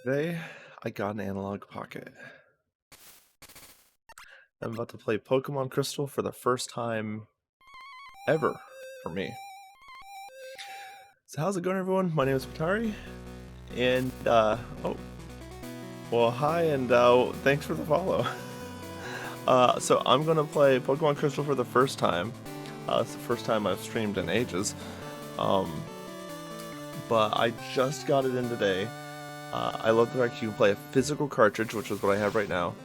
Today, I got an Analog Pocket. I'm about to play Pokemon Crystal for the first time ever for me. So how's it going, everyone? My name is Patari, and, well, hi, and, thanks for the follow. So I'm gonna play Pokemon Crystal for the first time. It's the first time I've streamed in ages. Um, but I just got it in today. I love the fact you can play a physical cartridge, which is what I have right now,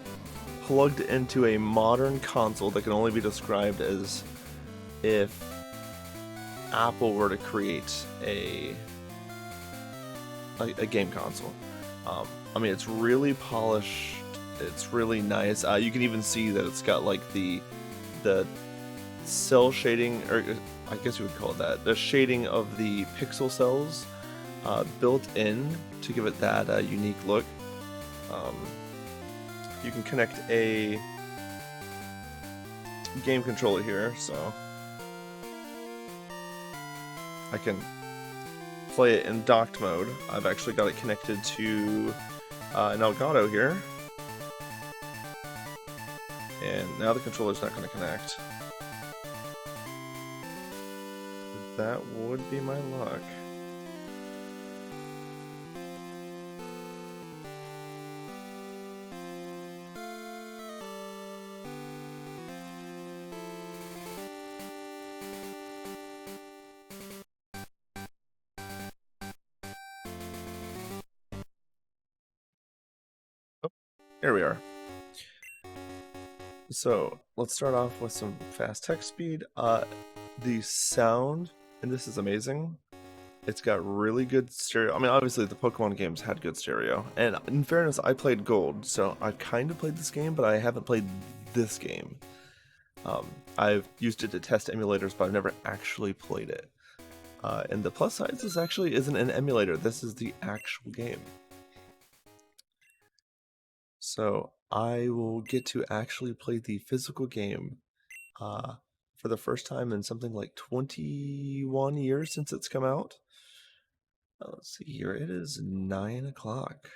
plugged into a modern console that can only be described as if Apple were to create a game console. I mean, it's really polished. It's really nice. You can even see that it's got like the cell shading, or I guess you would call it that, the shading of the pixel cells built in to give it that unique look. You can connect a game controller here, so I can play it in docked mode. I've actually got it connected to an Elgato here, and now the controller's not going to connect. That would be my luck. Here we are. So let's start off with some fast text speed. The sound, and this is amazing. It's got really good stereo. I mean, obviously the Pokemon games had good stereo. And in fairness, I played Gold, so I've kind of played this game, but I haven't played this game. I've used it to test emulators, but I've never actually played it. And the plus side, this actually isn't an emulator. This is the actual game. So I will get to actually play the physical game for the first time in something like 21 years since it's come out. Let's see here, it is 9 o'clock.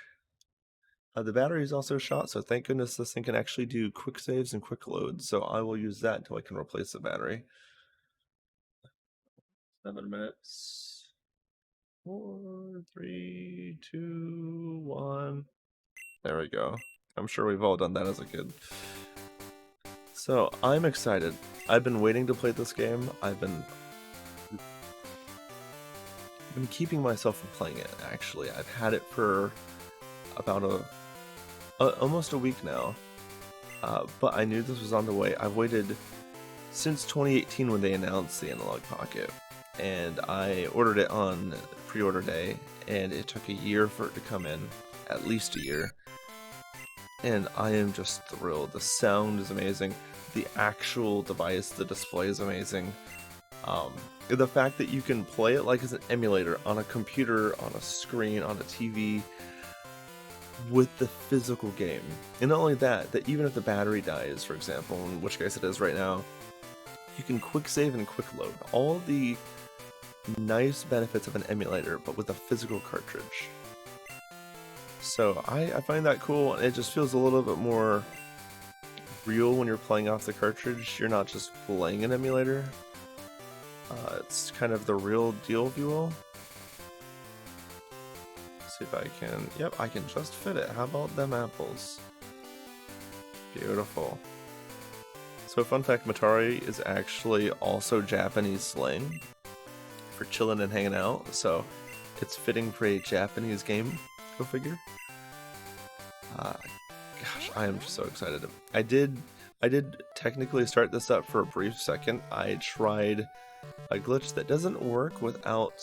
The battery is also shot, so thank goodness this thing can actually do quick saves and quick loads, so I will use that until I can replace the battery. 7 minutes. 4, 3, 2, 1. There we go. I'm sure we've all done that as a kid. So, I'm excited. I've been waiting to play this game. I've been keeping myself from playing it, actually. I've had it for about almost a week now. But I knew this was on the way. I've waited since 2018 when they announced the Analogue Pocket. And I ordered it on pre-order day, and it took a year for it to come in. At least a year. And I am just thrilled. The sound is amazing. The actual device, the display is amazing. The fact that you can play it like as an emulator on a computer, on a screen, on a TV, with the physical game. And not only that, that even if the battery dies, for example, in which case it is right now, you can quick save and quick load. All the nice benefits of an emulator, but with a physical cartridge. So I find that cool, and it just feels a little bit more real when you're playing off the cartridge. You're not just playing an emulator. It's kind of the real deal, if you will. Let's see if I can... Yep, I can just fit it. How about them apples? Beautiful. So fun fact, Matari is actually also Japanese slang for chilling and hanging out, so it's fitting for a Japanese game, go figure. Gosh, I am just so excited. I did technically start this up for a brief second. I tried a glitch that doesn't work without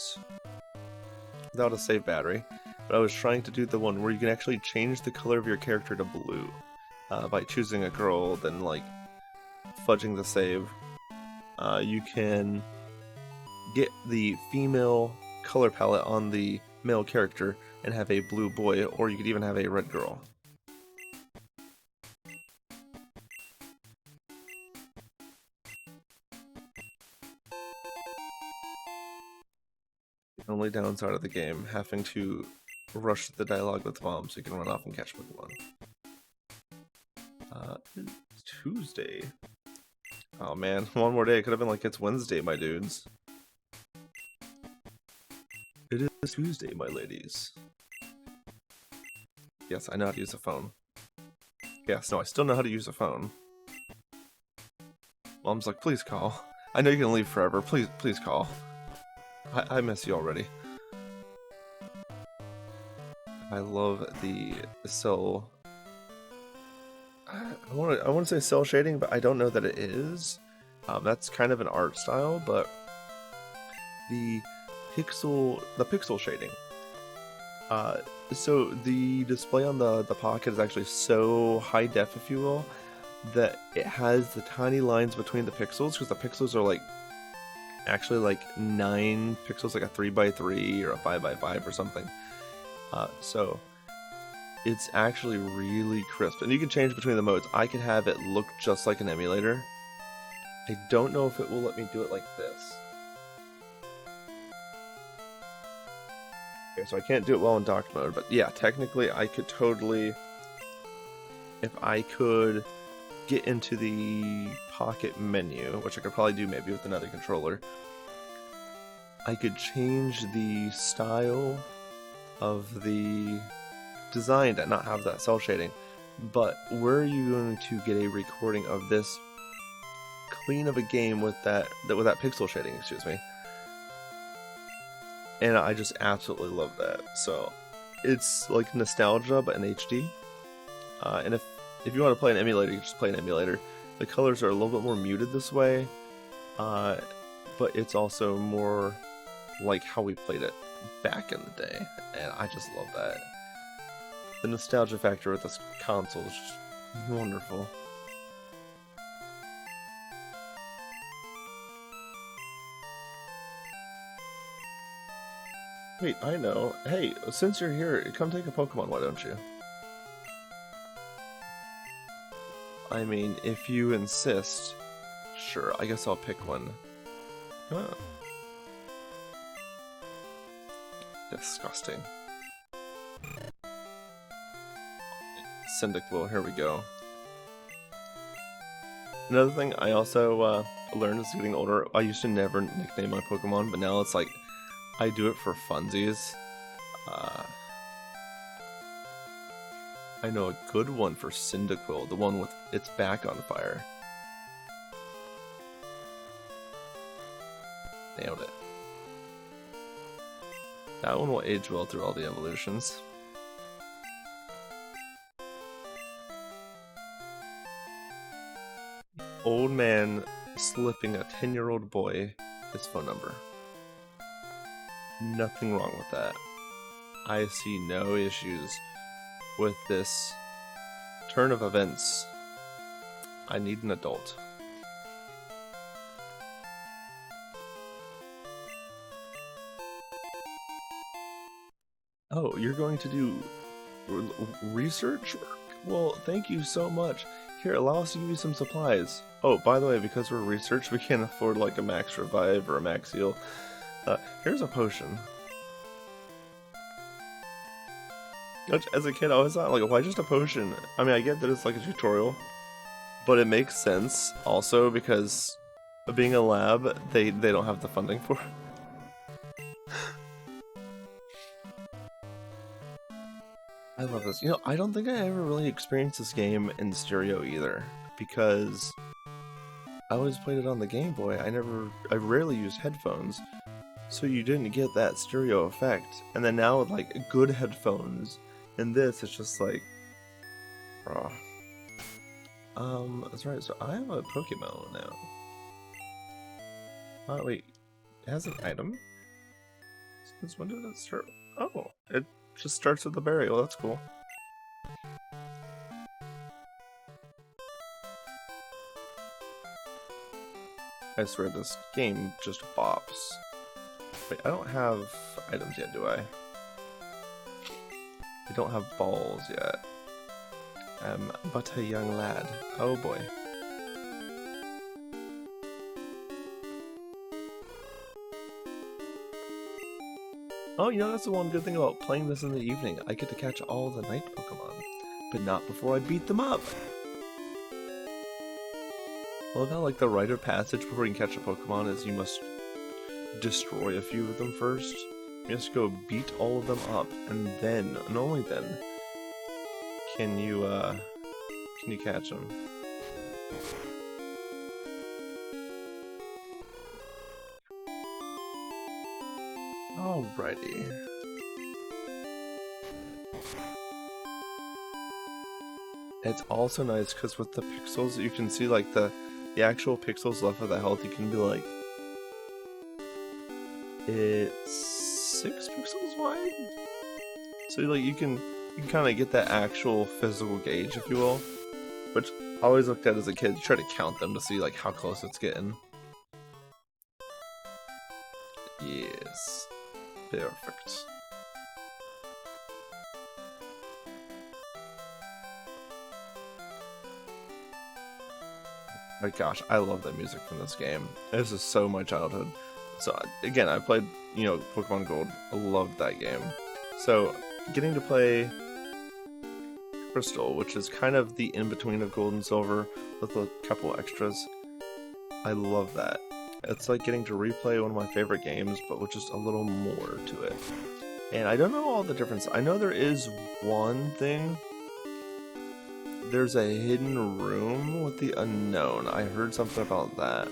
a save battery, but I was trying to do the one where you can actually change the color of your character to blue by choosing a girl, then like fudging the save. You can get the female color palette on the male character and have a blue boy, or you could even have a red girl. The only downside of the game, having to rush the dialogue with Mom so you can run off and catch Pokemon. It's Tuesday. Oh man, one more day. It could have been like it's Wednesday, my dudes. It is Tuesday, my ladies. Yes, I know how to use a phone. Yes, no, I still know how to use a phone. Mom's like, please call. I know you can leave forever. Please call. I miss you already. I love the cell. I want to say cell shading, but I don't know that it is. That's kind of an art style, but the pixel shading. So the display on the Pocket is actually so high def, if you will, that it has the tiny lines between the pixels, because the pixels are like actually like 9 pixels, like a 3x3 or a 5x5 or something. So it's actually really crisp, and you can change between the modes. I can have it look just like an emulator. I don't know if it will let me do it like this. Okay, so I can't do it well in docked mode, but yeah, technically I could totally, if I could get into the Pocket menu, which I could probably do maybe with another controller, I could change the style of the design to not have that cell shading. But where are you going to get a recording of this clean of a game with that pixel shading, excuse me? And I just absolutely love that. So it's like nostalgia, but in HD. And if you want to play an emulator, you just play an emulator. The colors are a little bit more muted this way, but it's also more like how we played it back in the day, and I just love that. The nostalgia factor with this console is just wonderful. Wait, I know. Hey, since you're here, come take a Pokemon, why don't you? I mean, if you insist, sure, I guess I'll pick one. Huh. Disgusting. Cyndaquil, here we go. Another thing I also learned as getting older, I used to never nickname my Pokemon, but now it's like, I do it for funsies. I know a good one for Cyndaquil, the one with its back on fire. Nailed it. That one will age well through all the evolutions. Old man slipping a 10-year-old boy his phone number. Nothing wrong with that. I see no issues with this turn of events. I need an adult. Oh, you're going to do research work? Well, thank you so much. Here, allow us to give you some supplies. Oh, by the way, because we're research, we can't afford like a max revive or a max heal. Here's a potion. Which, as a kid, I always thought, like, why just a potion? I mean, I get that it's like a tutorial, but it makes sense also because being a lab, they don't have the funding for it. I love this. You know, I don't think I ever really experienced this game in stereo either, because I always played it on the Game Boy. I rarely used headphones, so you didn't get that stereo effect. And then now with like good headphones, and this, it's just like, raw. That's right. So I have a Pokemon now. Wait, it has an item? Since when did it start? Oh, it just starts with the berry. Well, that's cool. I swear this game just bops. Wait, I don't have items yet, do I? I don't have balls yet. But a young lad. Oh boy. Oh, you know, that's the one good thing about playing this in the evening. I get to catch all the night Pokemon, but not before I beat them up. I love how, like, the rite of passage before you can catch a Pokemon is you must destroy a few of them first. You have to go beat all of them up, and then, and only then, can you catch them. Alrighty. It's also nice because with the pixels, you can see like the actual pixels left of the health. You can be like, it's 6 pixels wide. So like you can kind of get that actual physical gauge, if you will, which I always looked at as a kid. You try to count them to see like how close it's getting. Yes, perfect. Oh my gosh, I love that music from this game. This is so my childhood. So again, I played, you know, Pokemon Gold. I loved that game. So getting to play Crystal, which is kind of the in-between of Gold and Silver with a couple extras, I love that. It's like getting to replay one of my favorite games, but with just a little more to it. And I don't know all the difference. I know there is one thing. There's a hidden room with the unknown. I heard something about that.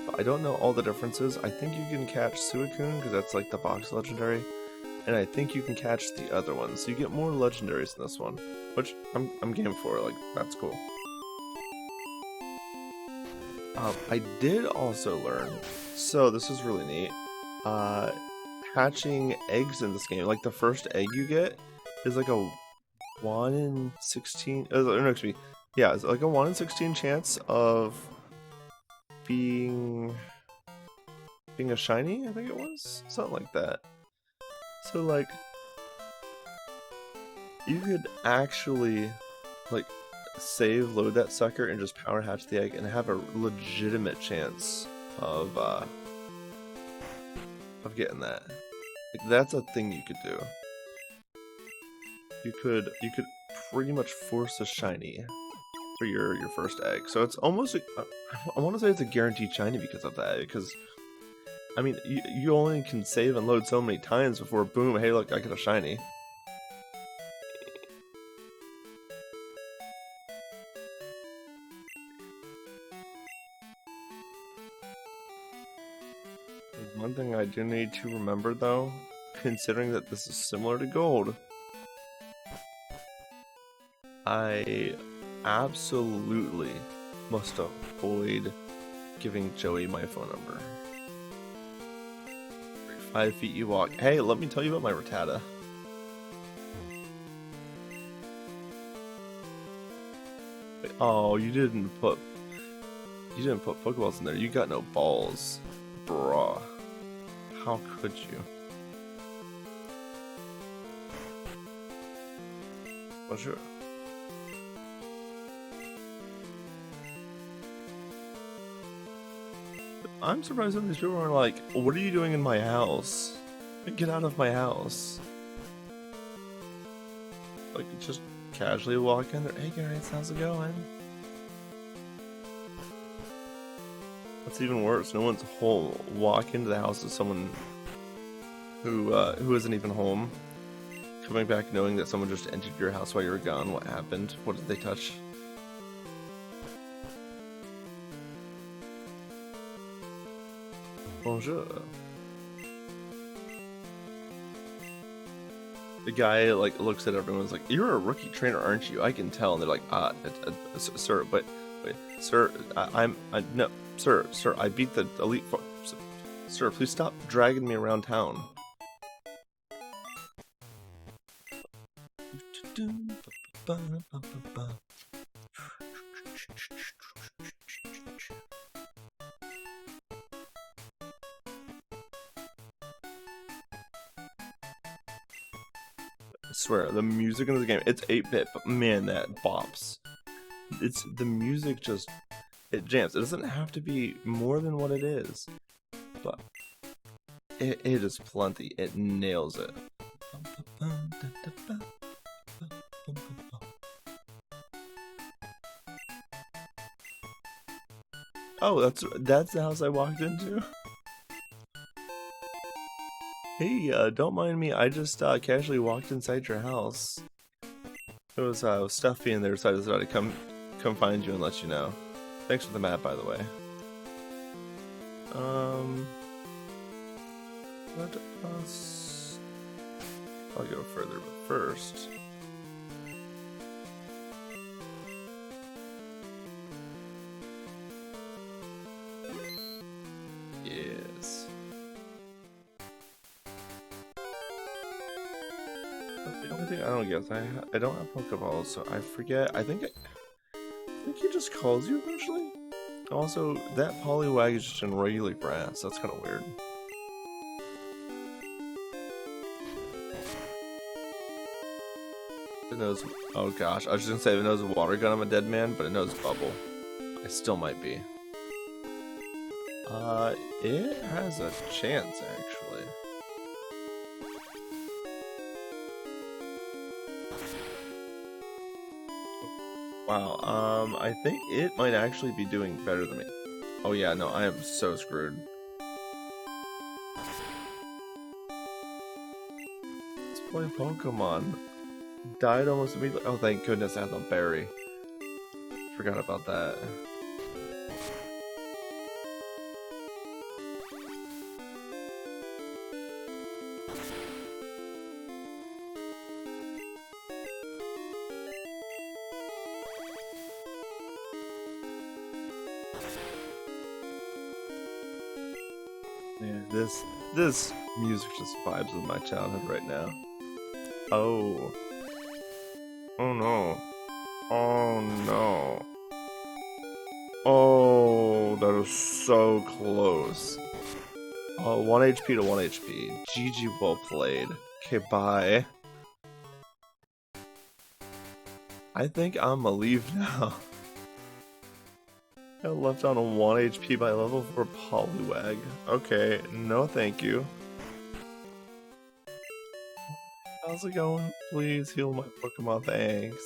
But I don't know all the differences. I think you can catch Suicune, because that's like the box legendary. And I think you can catch the other ones. So you get more legendaries in this one. Which I'm game for. Like, that's cool. I did also learn, so this is really neat, hatching eggs in this game, like the first egg you get is like a 1 in 16, no, excuse me, yeah, it's like a 1 in 16 chance of being a shiny, I think it was, something like that. So like, you could actually, like, save, load that sucker, and just power hatch the egg and have a legitimate chance of getting that. Like, that's a thing you could do. You could pretty much force a shiny for your first egg. So it's almost, I want to say it's a guaranteed shiny because of that. Because I mean, you only can save and load so many times before boom, hey look, I get a shiny. One thing I do need to remember though, considering that this is similar to Gold, I absolutely must avoid giving Joey my phone number. 5 feet you walk. Hey, let me tell you about my Rattata. Oh, you didn't put Pokeballs in there. You got no balls, bruh. How could you? Well, sure. I'm surprised that these people are like, what are you doing in my house? Get out of my house. Like, just casually walk in there. Hey guys, how's it going? That's even worse. No one's home. Walk into the house of someone who isn't even home. Coming back knowing that someone just entered your house while you were gone. What happened? What did they touch? Bonjour. The guy like looks at everyone and is like, "You're a rookie trainer, aren't you?" I can tell. And they're like, sir, but sir, no, sir, I beat the elite. Sir, please stop dragging me around town." I swear, the music in the game, it's 8-bit, but man, that bops. It's, the music just, it jams. It doesn't have to be more than what it is, but It is plenty. It nails it. Oh, that's the house I walked into. Hey, don't mind me. I just casually walked inside your house. It was stuffy in there, so I decided to come find you and let you know. Thanks for the map, by the way. Let us. I'll go further, but first. Yes. The only thing I don't guess I don't have Pokeballs, so I forget. I think he just calls you eventually. Also, that Poliwag is just in regular grass. That's kind of weird. It knows. Oh gosh, I was just gonna say if it knows water gun, I'm a dead man, but it knows bubble. I still might be. It has a chance actually. Wow. I think it might actually be doing better than me. Oh yeah, no, I am so screwed. Let's play Pokemon. Died almost immediately. Oh, thank goodness I had the berry. Forgot about that. Yeah, this music just vibes with my childhood right now. Oh. Oh no. Oh no. Oh, that was so close. Oh, 1 HP to 1 HP. GG, well played. Okay, bye. I think I'm gonna leave now. I left on a 1 HP by level 4 Poliwag. Okay, no thank you. How's it going? Please heal my Pokemon, thanks.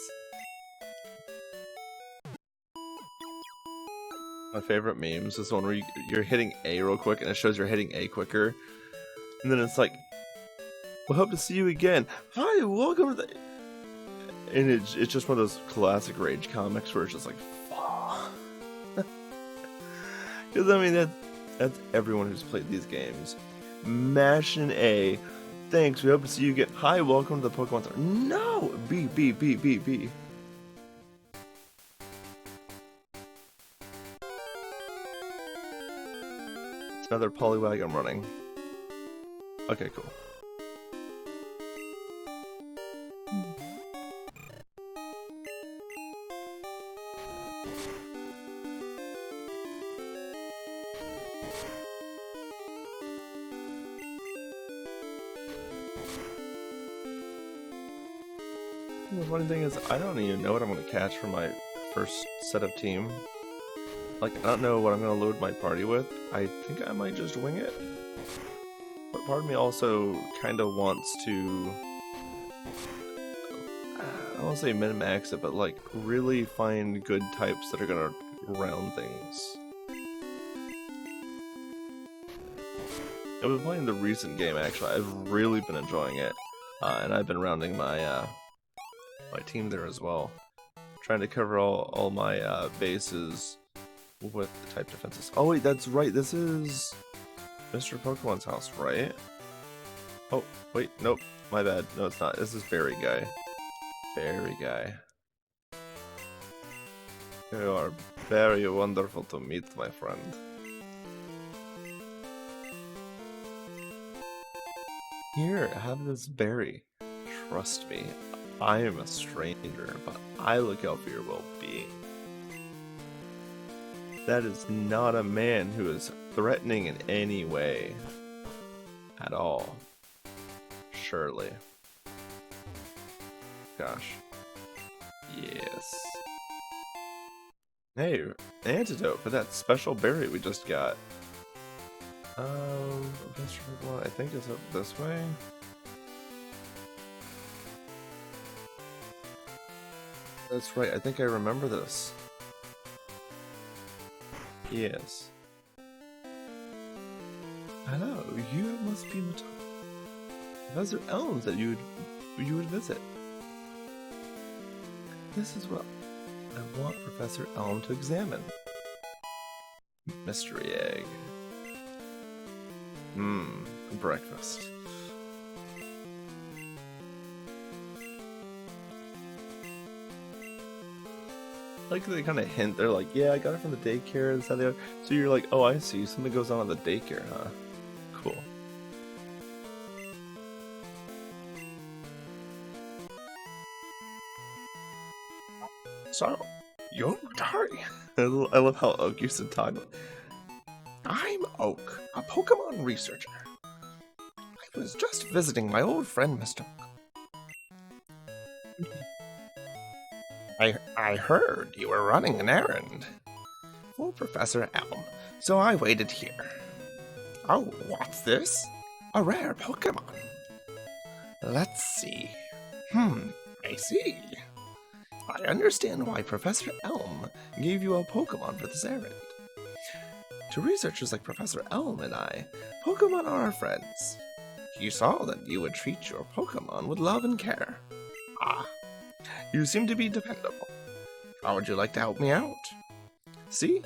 My favorite memes is one where you're hitting A real quick and it shows you're hitting A quicker. And then it's like, we hope to see you again. Hi, welcome to the... And it's just one of those classic Rage comics where it's just like, fuck. Because I mean, that's everyone who's played these games. Mash an A. Thanks, we hope to see you again. Hi, welcome to the Pokemon Center. No! B. It's another Poliwag I'm running. Okay, cool. The funny thing is, I don't even know what I'm going to catch for my first set of team. Like, I don't know what I'm going to load my party with. I think I might just wing it. But part of me also kind of wants to... I don't want to say min-max it, but like, really find good types that are going to round things. I've been playing the recent game, actually. I've really been enjoying it. And I've been rounding my... my team there as well, trying to cover all my bases with the type defenses. Oh wait, that's right, this is Mr. Pokemon's house, right? Oh wait, nope, my bad. No, it's not. This is Berry Guy. Berry Guy. You are very wonderful to meet, my friend. Here, have this berry. Trust me, I am a stranger, but I look out for your well-being. That is not a man who is threatening in any way. At all. Surely. Gosh. Yes. Hey, antidote for that special berry we just got. Best one I think is up this way. That's right, I think I remember this. Yes. Hello, you must be Professor Elms that you would visit. This is what I want Professor Elm to examine. Mystery egg. Breakfast. Like they kind of hint, they're like, yeah, I got it from the daycare, this, that, the other. So you're like, oh, I see, something goes on at the daycare, huh? Cool. So, you're Dari. I love how Oak used to talk. I'm Oak, a Pokemon researcher. I was just visiting my old friend, Mr. I heard you were running an errand for Professor Elm, so I waited here. Oh, what's this? A rare Pokemon. Let's see. I see. I understand why Professor Elm gave you a Pokemon for this errand. To researchers like Professor Elm and I, Pokemon are our friends. He saw that you would treat your Pokemon with love and care. Ah, you seem to be dependable. How would you like to help me out? See,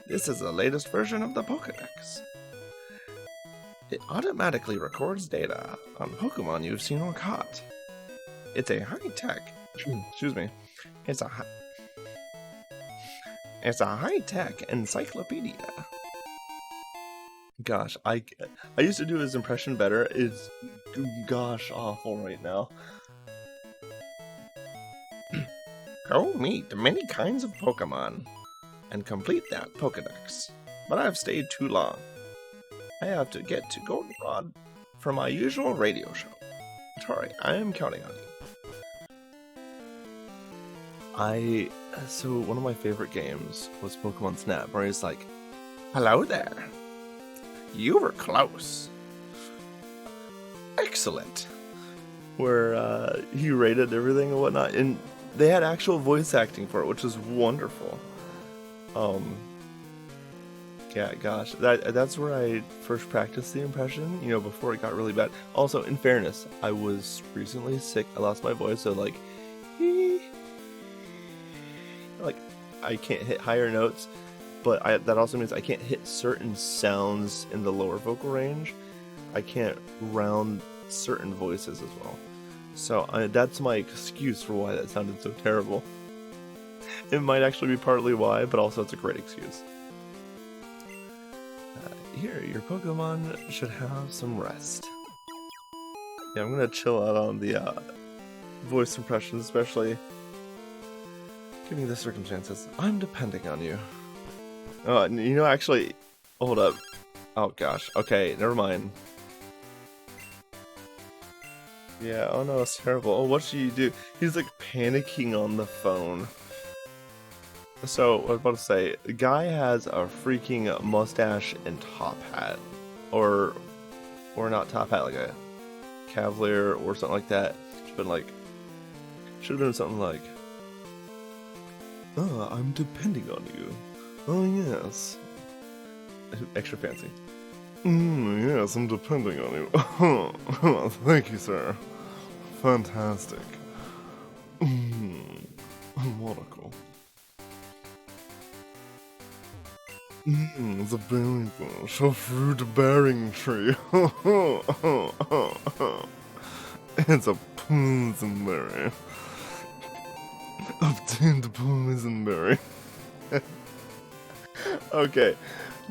this is the latest version of the Pokédex. It automatically records data on Pokemon you've seen or caught. It's a high-tech, excuse me, it's a high-tech encyclopedia. Gosh, I used to do his impression better. It's gosh awful right now. Go meet many kinds of Pokemon and complete that Pokedex. But I've stayed too long. I have to get to Goldenrod for my usual radio show. Tori, I am counting on you. So one of my favorite games was Pokemon Snap, where he's like, hello there. You were close. Excellent. Where he rated everything and whatnot, and they had actual voice acting for it, which was wonderful. Yeah, gosh, that's where I first practiced the impression, you know, before it got really bad. Also, in fairness, I was recently sick. I lost my voice, so like I can't hit higher notes, but that also means I can't hit certain sounds in the lower vocal range. I can't round certain voices as well. So that's my excuse for why that sounded so terrible. It might actually be partly why, but also it's a great excuse. Here, your Pokemon should have some rest. Yeah, I'm gonna chill out on the voice impressions, especially given the circumstances. I'm depending on you. Oh, you know, actually, hold up. Oh gosh. Okay, never mind. Yeah, oh no, it's terrible. Oh, what should you do? He's like panicking on the phone. So, what I was about to say, the guy has a freaking mustache and top hat. Or not top hat, like a Cavalier or something like that. Should have been something like, I'm depending on you. Oh, yes. Extra fancy. Yes, I'm depending on you. Thank you, sir. Fantastic. Monocle. It's a berry bush, a fruit-bearing tree. It's a poisonberry. Obtained poisonberry. Okay,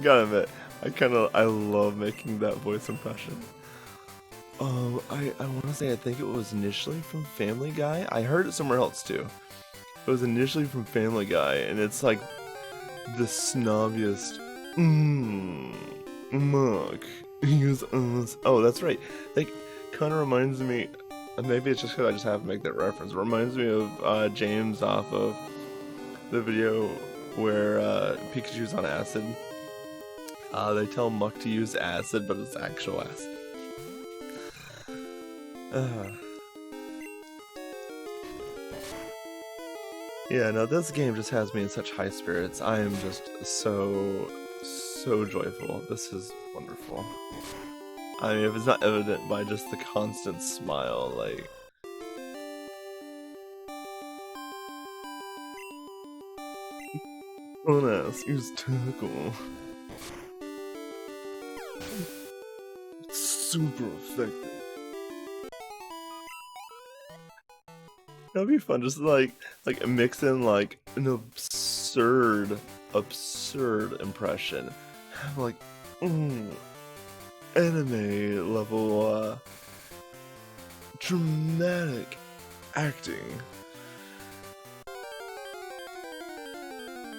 gotta admit, I love making that voice impression. I want to say I think it was initially from Family Guy. I heard it somewhere else too. It was initially from Family Guy, and it's like the snobbiest. Mark, use us. Oh, that's right. Like, kind of reminds me. Maybe it's just because I just have to make that reference. It reminds me of James off of the video where Pikachu's on acid. They tell Muck to use acid, but it's actual acid. Yeah, no, this game just has me in such high spirits. I am just so joyful. This is wonderful. I mean, if it's not evident by just the constant smile, like... Don't ask, use tackle. It's super effective. That'd be fun, just like mix in like an absurd impression. Like, anime level dramatic acting.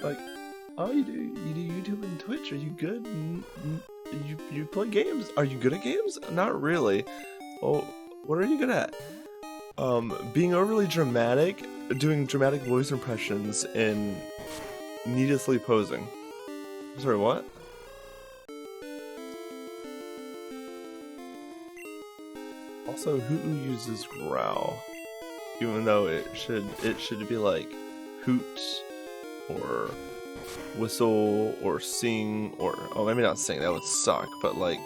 Like, oh, you do YouTube and Twitch? Are you good? You play games? Are you good at games? Not really. Well, what are you good at? Being overly dramatic, doing dramatic voice impressions, and needlessly posing. Sorry, what? Also, who uses growl? Even though it should be like hoot or whistle or sing or, oh, maybe not sing, that would suck, but like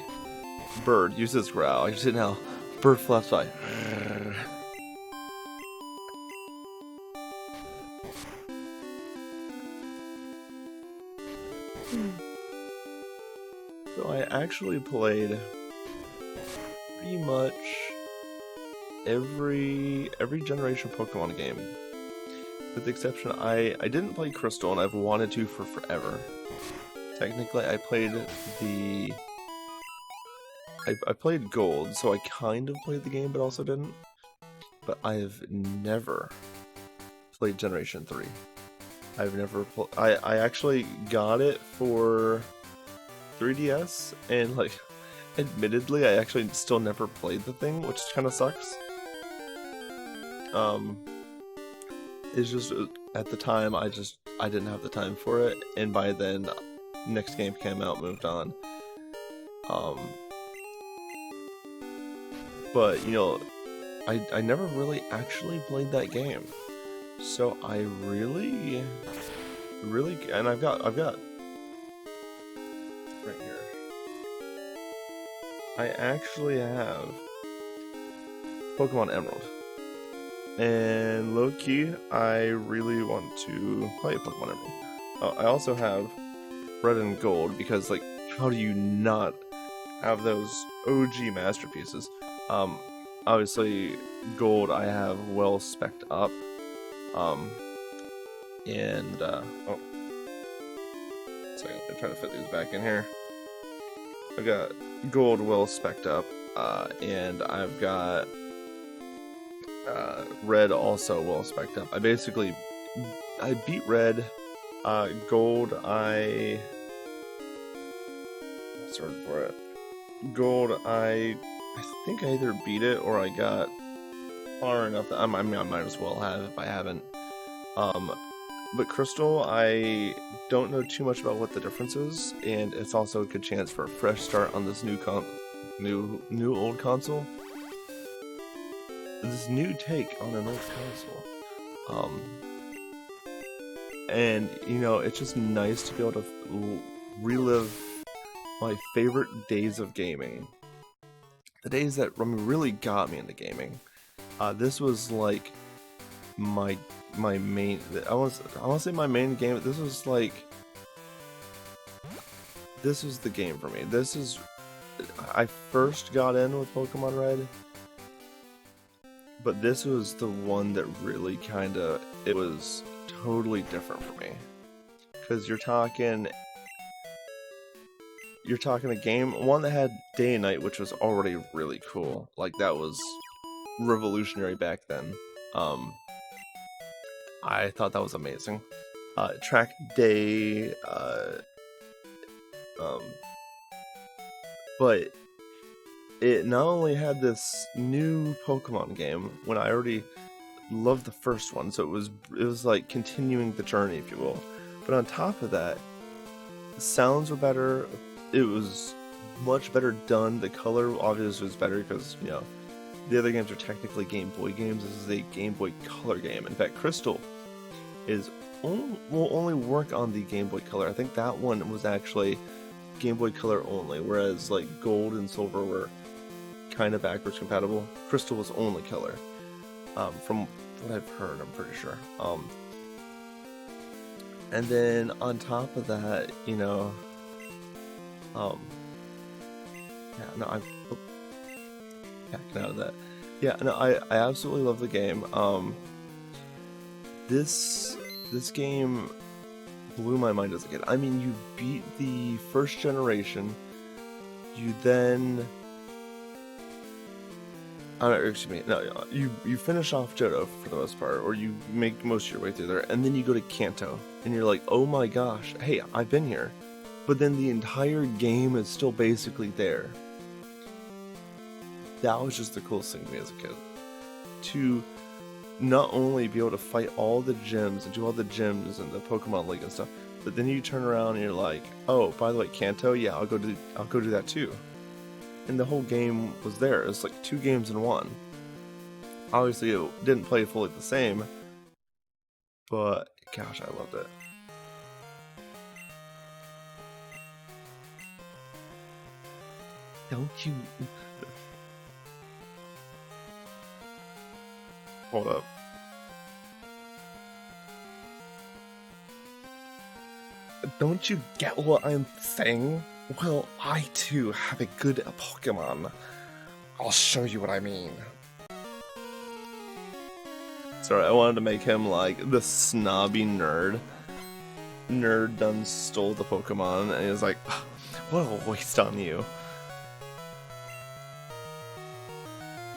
bird uses growl. You see now, bird flaps by. So I actually played pretty much every generation Pokemon game, with the exception I didn't play Crystal, and I've wanted to for forever. Technically, I played I played Gold, so I kind of played the game, but also didn't. But I've never played Generation 3. I've never I actually got it for 3DS, and like, admittedly, I actually still never played the thing, which kind of sucks. It's just, at the time, I didn't have the time for it, and by then, next game came out, moved on. But, you know, I never really actually played that game. So I really, and I've got right here. I actually have Pokemon Emerald. And low-key, I really want to play Pokemon Emerald. I also have Red and Gold, because, like, how do you not have those OG masterpieces? Obviously, Gold I have well spec'd up. Oh. Sorry, I'm trying to fit these back in here. I've got Gold well spec'd up, and I've got Red also well spec'd up. I beat Red. Gold, I started for it. Gold, I think I either beat it or I got far enough that I might as well have if I haven't. But Crystal, I don't know too much about what the difference is, and it's also a good chance for a fresh start on this new old console. This new take on an old console. And you know, it's just nice to be able to relive my favorite days of gaming. The days that really got me into gaming. This was like my main. I want to say my main game. This was the game for me. I first got in with Pokemon Red, but this was the one that really it was totally different for me. Because you're talking a game, one that had day and night, which was already really cool. Like, that was revolutionary back then. I thought that was amazing. Track day, but it not only had this new Pokemon game when I already loved the first one, so it was like continuing the journey, if you will. But on top of that, the sounds were better, it was much better done. The color obviously was better because, you know, the other games are technically Game Boy games. This is a Game Boy Color game. In fact, Crystal will only work on the Game Boy Color. I think that one was actually Game Boy Color only, whereas like Gold and Silver were kind of backwards compatible. Crystal was only color, from what I've heard. I'm pretty sure. And then on top of that, you know, yeah, no, I'm backing out of that. Yeah, no, I absolutely love the game. This game blew my mind as a kid. I mean, you beat the first generation, you then, excuse me, no, you finish off Johto for the most part, or you make most of your way through there, and then you go to Kanto, and you're like, oh my gosh, hey, I've been here. But then the entire game is still basically there. That was just the coolest thing to me as a kid. To not only be able to fight all the gyms and do all the gyms and the Pokemon League and stuff, but then you turn around and you're like, oh, by the way, Kanto, yeah, I'll go do that too. And the whole game was there. It was like 2 games in 1. Obviously, it didn't play fully the same, but gosh, I loved it. Don't you... Hold up. Don't you get what I'm saying? Well, I too have a good Pokemon. I'll show you what I mean. Sorry, I wanted to make him like the snobby nerd. Nerd done stole the Pokemon, and he was like, what a waste on you.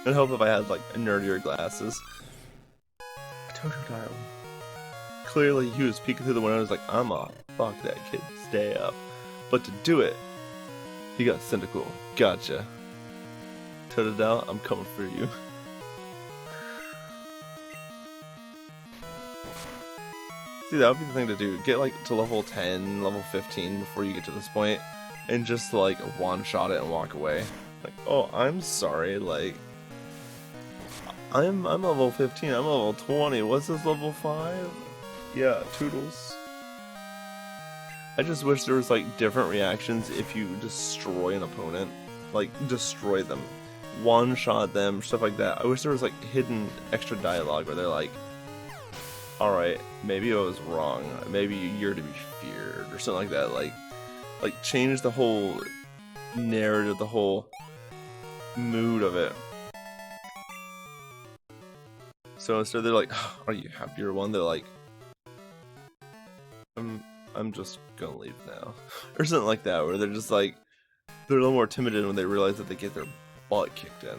I'd hope if I had like nerdier glasses. Totodile. Clearly he was peeking through the window and was like, I'ma fuck that kid, stay up. But to do it, he got Cyndaquil. Gotcha. Totodile, I'm coming for you. See, that would be the thing to do. Get like to level 10, level 15 before you get to this point, and just like one-shot it and walk away. Like, oh, I'm sorry, like... I'm level 15, I'm level 20, what's this, level 5? Yeah, Toodles. I just wish there was like different reactions if you destroy an opponent. Like, destroy them. One-shot them, stuff like that. I wish there was like hidden extra dialogue where they're like, alright, maybe I was wrong, maybe you're to be feared, or something like that. Like change the whole narrative, the whole mood of it. So instead they're like, oh, are you happy or one? They're like, I'm just gonna leave now. Or something like that, where they're just like, they're a little more timid when they realize that they get their butt kicked in.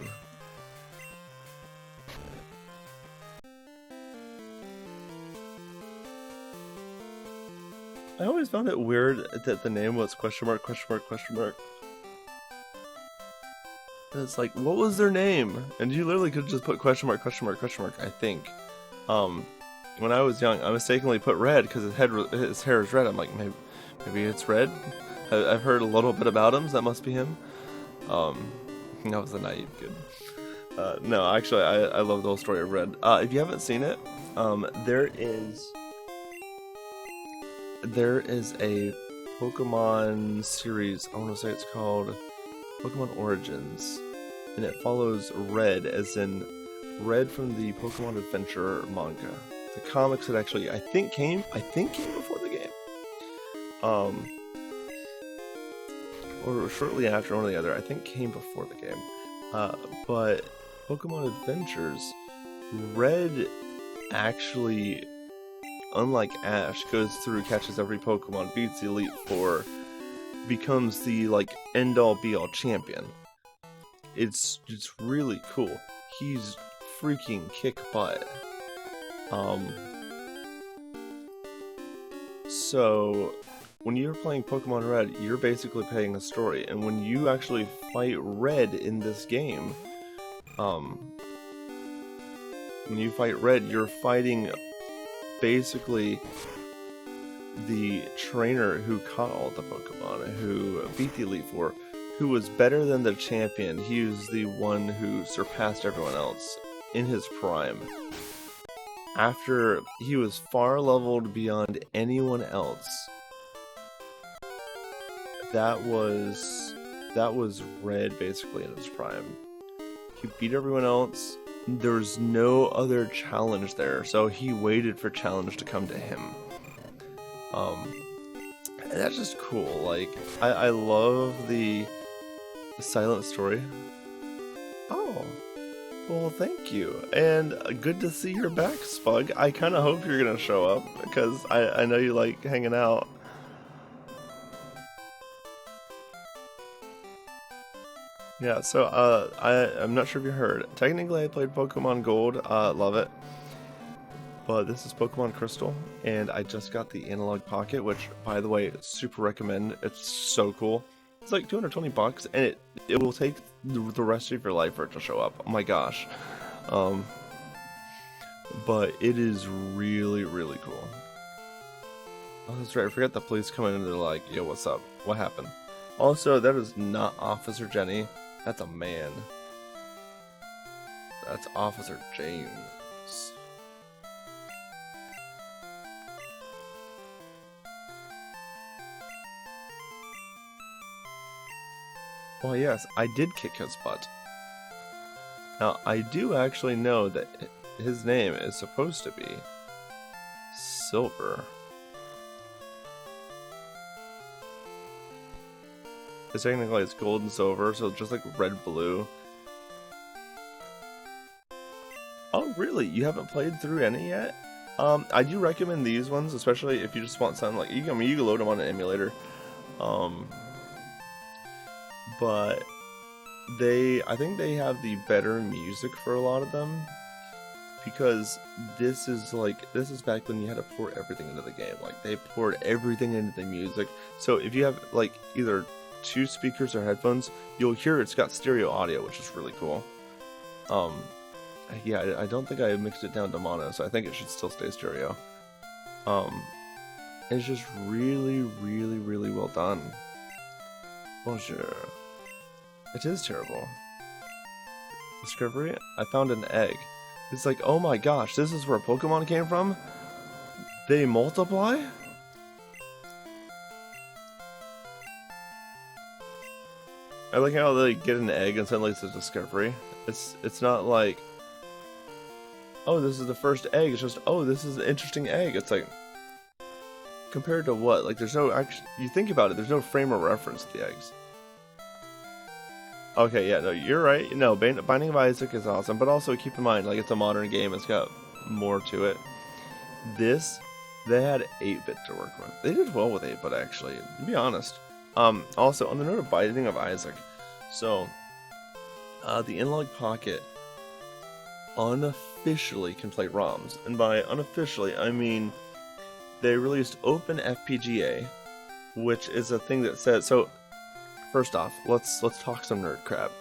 I always found it weird that the name was question mark, question mark, question mark. It's like, what was their name? And you literally could just put question mark, question mark, question mark, I think. When I was young, I mistakenly put red because his hair is red. I'm like, maybe it's red? I've heard a little bit about him, so that must be him. That was a naive kid. No, actually, I love the whole story of Red. If you haven't seen it, there is a Pokemon series, I want to say it's called Pokemon Origins, and it follows Red, as in Red from the Pokemon Adventure manga. The comics that actually, I think came before the game. Or shortly after, one or the other, I think came before the game. But Pokemon Adventures, Red actually, unlike Ash, goes through, catches every Pokemon, beats the Elite Four, becomes the like end-all be-all champion. It's really cool. He's freaking kick butt. So when you're playing Pokemon Red, you're basically playing a story, and when you actually fight Red in this game, when you fight Red, you're fighting basically the trainer who caught all the Pokemon, who beat the Elite Four, who was better than the champion. He was the one who surpassed everyone else in his prime. After he was far leveled beyond anyone else. That was Red basically in his prime. He beat everyone else. There's no other challenge there, so he waited for challenge to come to him. And that's just cool. Like, I love the silent story. Oh, well, thank you, and good to see you're back, Spug. I kind of hope you're gonna show up because I know you like hanging out. Yeah, so I'm not sure if you heard. Technically, I played Pokemon Gold. Love it. But this is Pokemon Crystal, and I just got the Analogue Pocket, which, by the way, super recommend. It's so cool. It's like $220, and it will take the rest of your life for it to show up. Oh my gosh. But it is really, really cool. Oh, that's right. I forgot the police come in and they're like, yo, what's up? What happened? Also, that is not Officer Jenny. That's a man. That's Officer James. Well, yes, I did kick his butt. Now, I do actually know that his name is supposed to be Silver. It's technically it's gold and silver, so just like red, blue. Oh, really? You haven't played through any yet? I do recommend these ones, especially if you just want something like you can load them on an emulator. But I think they have the better music for a lot of them, because this is back when you had to port everything into the game. Like, they poured everything into the music. So if you have like either 2 speakers or headphones, you'll hear it's got stereo audio, which is really cool. Yeah, I don't think I mixed it down to mono, so I think it should still stay stereo. It's just really, really, really well done. Bonjour. It is terrible. Discovery? I found an egg. It's like, oh my gosh, this is where Pokemon came from? They multiply? I like how they get an egg and suddenly it's a discovery. It's not like, oh, this is the first egg. It's just, oh, this is an interesting egg. It's like, compared to what? Like, there's no actually. You think about it. There's no frame of reference to the eggs. Okay, yeah, no, you're right. No, Binding of Isaac is awesome, but also keep in mind, like, it's a modern game. It's got more to it. This, they had 8-bit to work with. They did well with 8-bit, actually, to be honest. Also, on the note of Binding of Isaac, so, the Analogue Pocket unofficially can play ROMs, and by unofficially, I mean they released Open FPGA, which is a thing that says, so, first off, let's talk some nerd crap.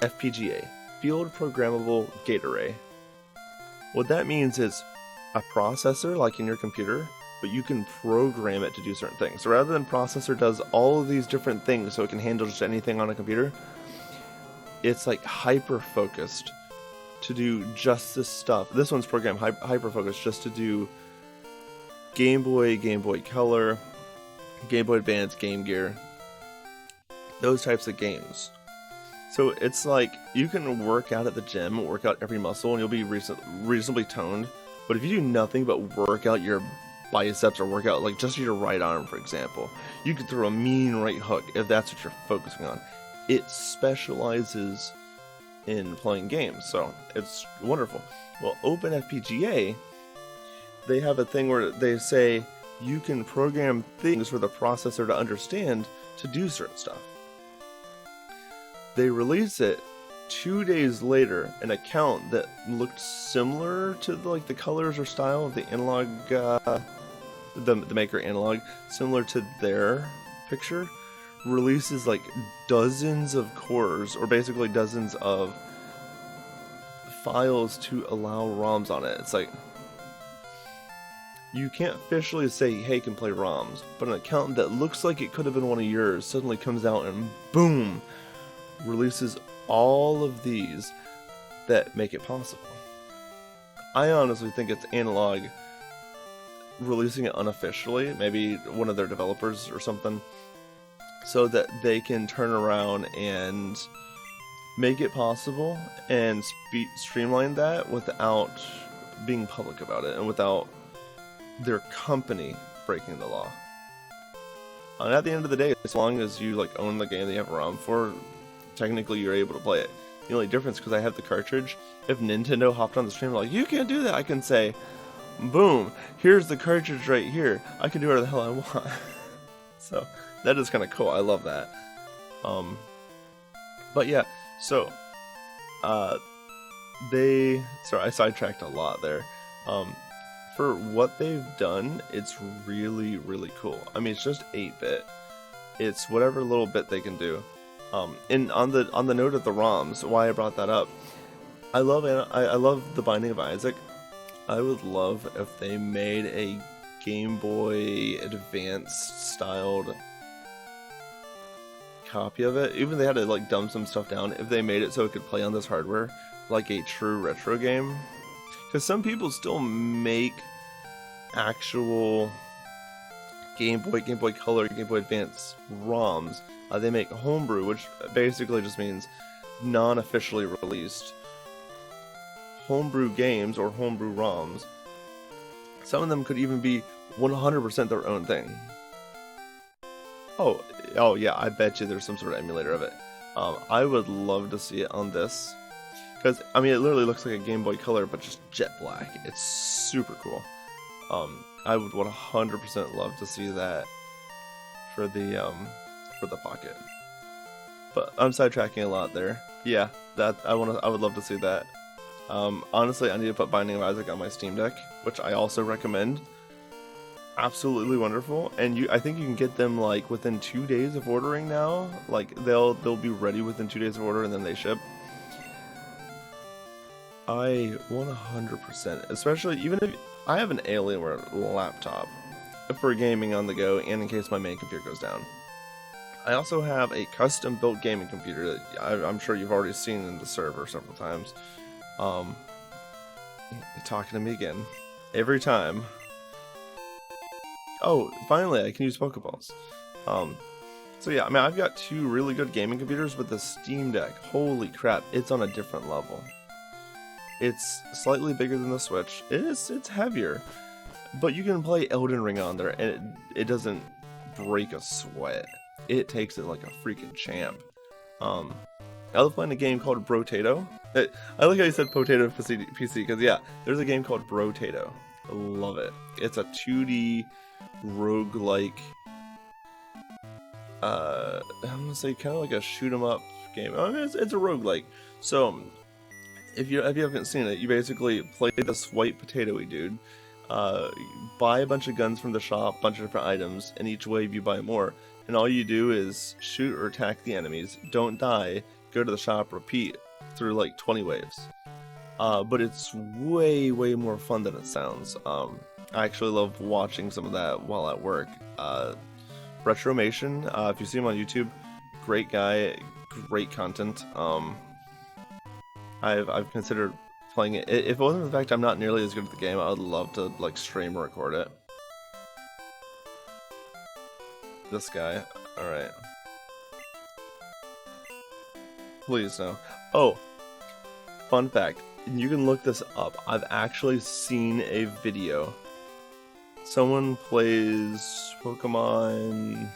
FPGA, Field Programmable Gate Array. What that means is a processor, like in your computer, but you can program it to do certain things. So rather than processor does all of these different things so it can handle just anything on a computer, it's like hyper-focused to do just this stuff. This one's programmed hyper-focused just to do Game Boy, Game Boy Color, Game Boy Advance, Game Gear, those types of games. So it's like you can work out at the gym, work out every muscle, and you'll be reasonably toned. But if you do nothing but work out your biceps or work out like just your right arm, for example, you could throw a mean right hook if that's what you're focusing on. It specializes in playing games, so it's wonderful. Well, OpenFPGA, they have a thing where they say you can program things for the processor to understand to do certain stuff. They released it 2 days later, an account that looked similar to like the colors or style of the Analog, the maker Analog, similar to their picture, releases like dozens of cores, or basically dozens of files to allow ROMs on it. It's like, you can't officially say, hey, can play ROMs, but an account that looks like it could have been one of yours suddenly comes out and boom, releases all of these that make it possible. I honestly think it's Analogue releasing it unofficially, maybe one of their developers or something, so that they can turn around and make it possible and streamline that without being public about it and without their company breaking the law. And at the end of the day, as long as you like own the game that you have a ROM for, technically you're able to play it. The only difference, because I have the cartridge, if Nintendo hopped on the stream like, you can't do that, I can say, boom, here's the cartridge right here, I can do whatever the hell I want. So that is kind of cool. I love that. But yeah, so sorry, I sidetracked a lot there. For what they've done, it's really, really cool. I mean, it's just 8-bit. It's whatever little bit they can do. And on the note of the ROMs, why I brought that up, I love The Binding of Isaac. I would love if they made a Game Boy Advanced styled copy of it. Even if they had to like dumb some stuff down, if they made it so it could play on this hardware like a true retro game. Because some people still make actual Game Boy Color, Game Boy Advance ROMs. They make homebrew, which basically just means non-officially released homebrew games or homebrew ROMs. Some of them could even be 100% their own thing. Oh yeah, I bet you there's some sort of emulator of it. I would love to see it on this. Because, I mean, it literally looks like a Game Boy Color, but just jet black. It's super cool. I would 100% love to see that for the Pocket. But I'm sidetracking a lot there. Yeah, I would love to see that. Honestly, I need to put Binding of Isaac on my Steam Deck, which I also recommend. Absolutely wonderful, and I think you can get them like within 2 days of ordering now. Like they'll be ready within 2 days of order, and then they ship. I 100%, especially even if I have an Alienware laptop for gaming on the go and in case my main computer goes down. I also have a custom built gaming computer that I'm sure you've already seen in the server several times. You're talking to me again. Every time. Oh, finally I can use Pokeballs. So yeah, I mean I've got 2 really good gaming computers, but the Steam Deck, holy crap, it's on a different level. It's slightly bigger than the Switch. It's heavier, but you can play Elden Ring on there, and it doesn't break a sweat. It takes it like a freaking champ. I was playing a game called Brotato. I like how you said Potato PC, because yeah, there's a game called Brotato. I love it. It's a 2D roguelike. I'm gonna say kind of like a shoot 'em up game. I mean, it's a roguelike. So if you haven't seen it, you basically play this white potatoey dude, buy a bunch of guns from the shop, bunch of different items, and each wave you buy more. And all you do is shoot or attack the enemies, don't die, go to the shop, repeat through like 20 waves. But it's way more fun than it sounds. I actually love watching some of that while at work. Retromation, if you see him on YouTube, great guy, great content. I've considered playing it. If it wasn't for the fact I'm not nearly as good at the game, I would love to like stream or record it. This guy, all right. Please no. Oh, fun fact. You can look this up. I've actually seen a video. Someone plays Pokemon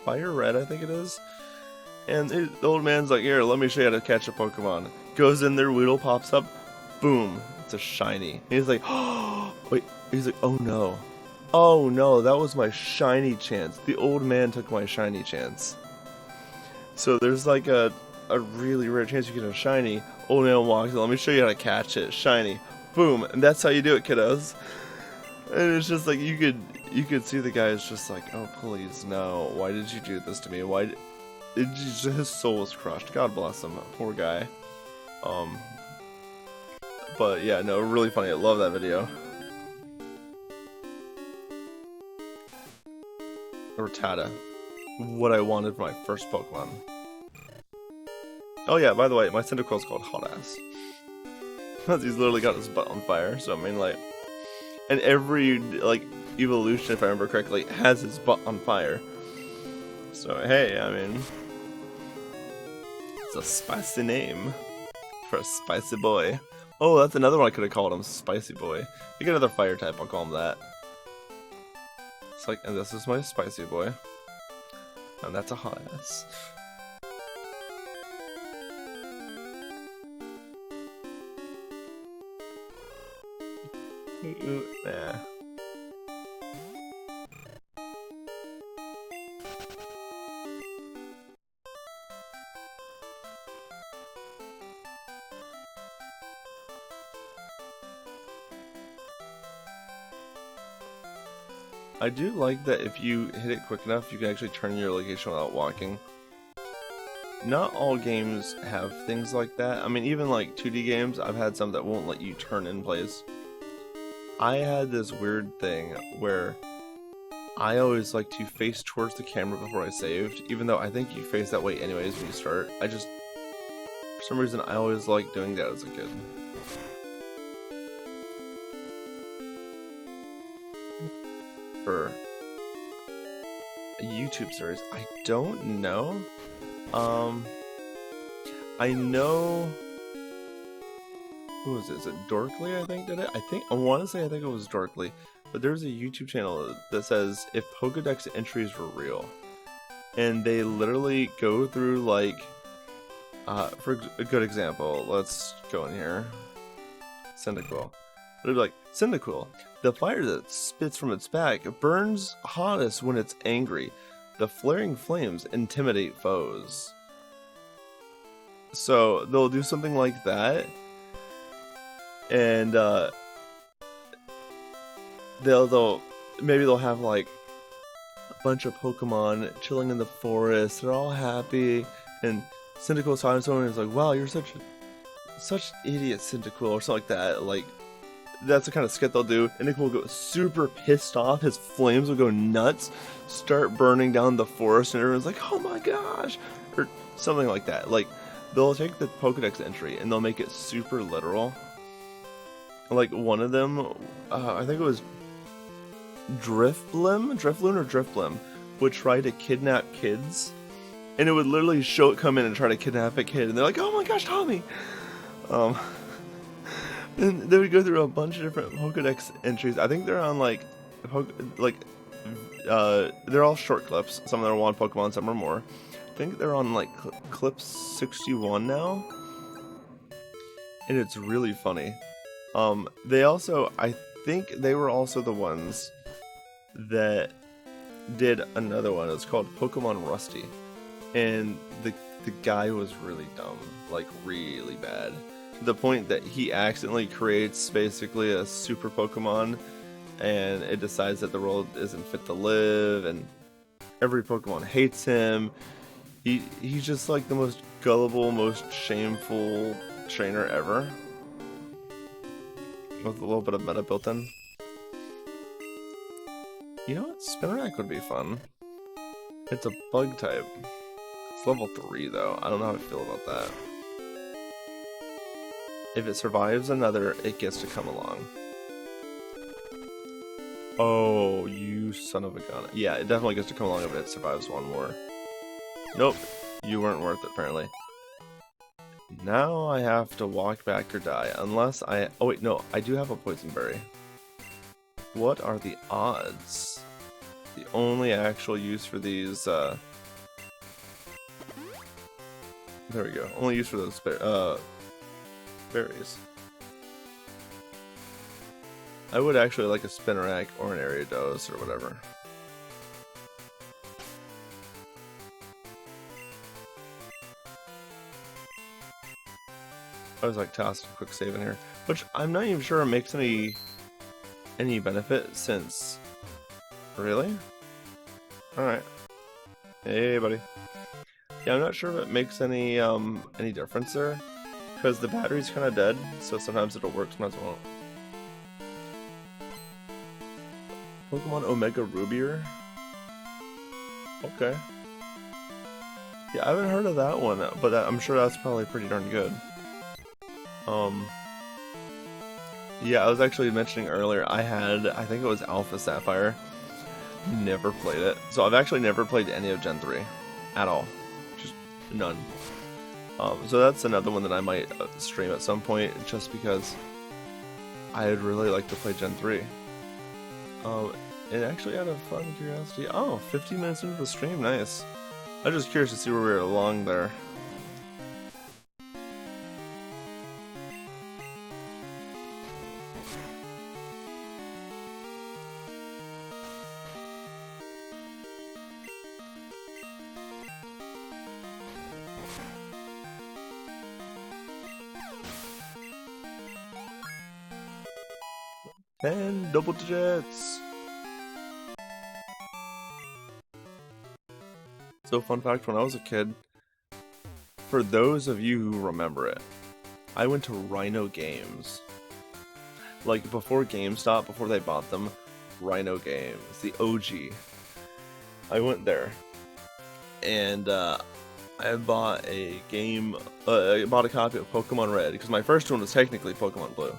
Fire Red, I think it is. And the old man's like, here, let me show you how to catch a Pokemon. Goes in there, Weedle pops up, boom, it's a shiny. And he's like, oh, wait, he's like, oh no. Oh no, that was my shiny chance. The old man took my shiny chance. So there's like a really rare chance you get a shiny. Old man walks in, let me show you how to catch it. Shiny. Boom. And that's how you do it, kiddos. And it's just like, you could see the guy is just like, oh please, no. Why did you do this to me? His soul was crushed. God bless him. Poor guy. But yeah, no, really funny. I love that video. Rattata. What I wanted for my first Pokemon. Oh yeah, by the way, my Cyndaquil's called Hot Ass. Because he's literally got his butt on fire, so I mean, like... And every, like, evolution, if I remember correctly, has his butt on fire. So, hey, I mean... It's a spicy name. For a spicy boy. Oh, that's another one I could have called him, Spicy Boy. If you get another fire type, I'll call him that. It's like, and this is my Spicy Boy. And that's a Hot Ass. Nah. I do like that if you hit it quick enough, you can actually turn your location without walking. Not all games have things like that. I mean, even like 2D games, I've had some that won't let you turn in place. I had this weird thing where I always like to face towards the camera before I saved, even though I think you face that way anyways when you start. For some reason, I always liked doing that as a kid. For a YouTube series, I don't know. I know... Who was it? Is it Dorkly, I think, did it? I want to say I think it was Dorkly. But there's a YouTube channel that says if Pokedex entries were real. And they literally go through, like... for a good example, let's go in here. Cyndaquil. They'd be like, Cyndaquil, the fire that spits from its back burns hottest when it's angry. The flaring flames intimidate foes. So they'll do something like that. And maybe they'll have like a bunch of Pokemon chilling in the forest. They're all happy, and Cyndaquil's talking to someone and is like, "Wow, you're such idiot, Cyndaquil," or something like that. Like that's the kind of skit they'll do. And Nick will go super pissed off. His flames will go nuts, start burning down the forest, and everyone's like, "Oh my gosh," or something like that. Like they'll take the Pokedex entry and they'll make it super literal. Like one of them, I think it was Drifloon or Drifblim, would try to kidnap kids, and it would literally show it come in and try to kidnap a kid, and they're like, "Oh my gosh, Tommy!" And they would go through a bunch of different Pokedex entries. I think they're on they're all short clips. Some of them are one Pokemon, some are more. I think they're on like clip 61 now, and it's really funny. They also, I think they were also the ones that did another one. It's called Pokemon Rusty, and the guy was really dumb, like really bad, to the point that he accidentally creates basically a super Pokemon, and it decides that the world isn't fit to live, and every Pokemon hates him. He's just like the most gullible, most shameful trainer ever. With a little bit of meta built in. You know what? Spinarak would be fun. It's a bug type. It's level 3 though. I don't know how I feel about that. If it survives another, it gets to come along. Oh, you son of a gun. Yeah, it definitely gets to come along if it survives one more. Nope. You weren't worth it, apparently. Now I have to walk back or die, unless I... Oh wait, no, I do have a Poison Berry. What are the odds? The only actual use for these, there we go. Only use for those, berries. I would actually like a Spinarak or an Ariados or whatever. I was like tossed a quick save in here, which I'm not even sure it makes any benefit since. Really? All right. Hey, buddy. Yeah, I'm not sure if it makes any difference there, because the battery's kind of dead. So sometimes it'll work, sometimes it won't. Pokemon Omega Rubier. Okay. Yeah, I haven't heard of that one, but I'm sure that's probably pretty darn good. Yeah, I was actually mentioning earlier, I think it was Alpha Sapphire. Never played it. So I've actually never played any of Gen 3 at all. Just none. So that's another one that I might stream at some point, just because I'd really like to play Gen 3. And actually, out of fun curiosity, 15 minutes into the stream, nice. I was just curious to see where we were along there. And double digits! So fun fact, when I was a kid, for those of you who remember it, I went to Rhino Games. Like, before GameStop, before they bought them, Rhino Games, the OG. I went there, and I bought a game, I bought a copy of Pokemon Red, because my first one was technically Pokemon Blue.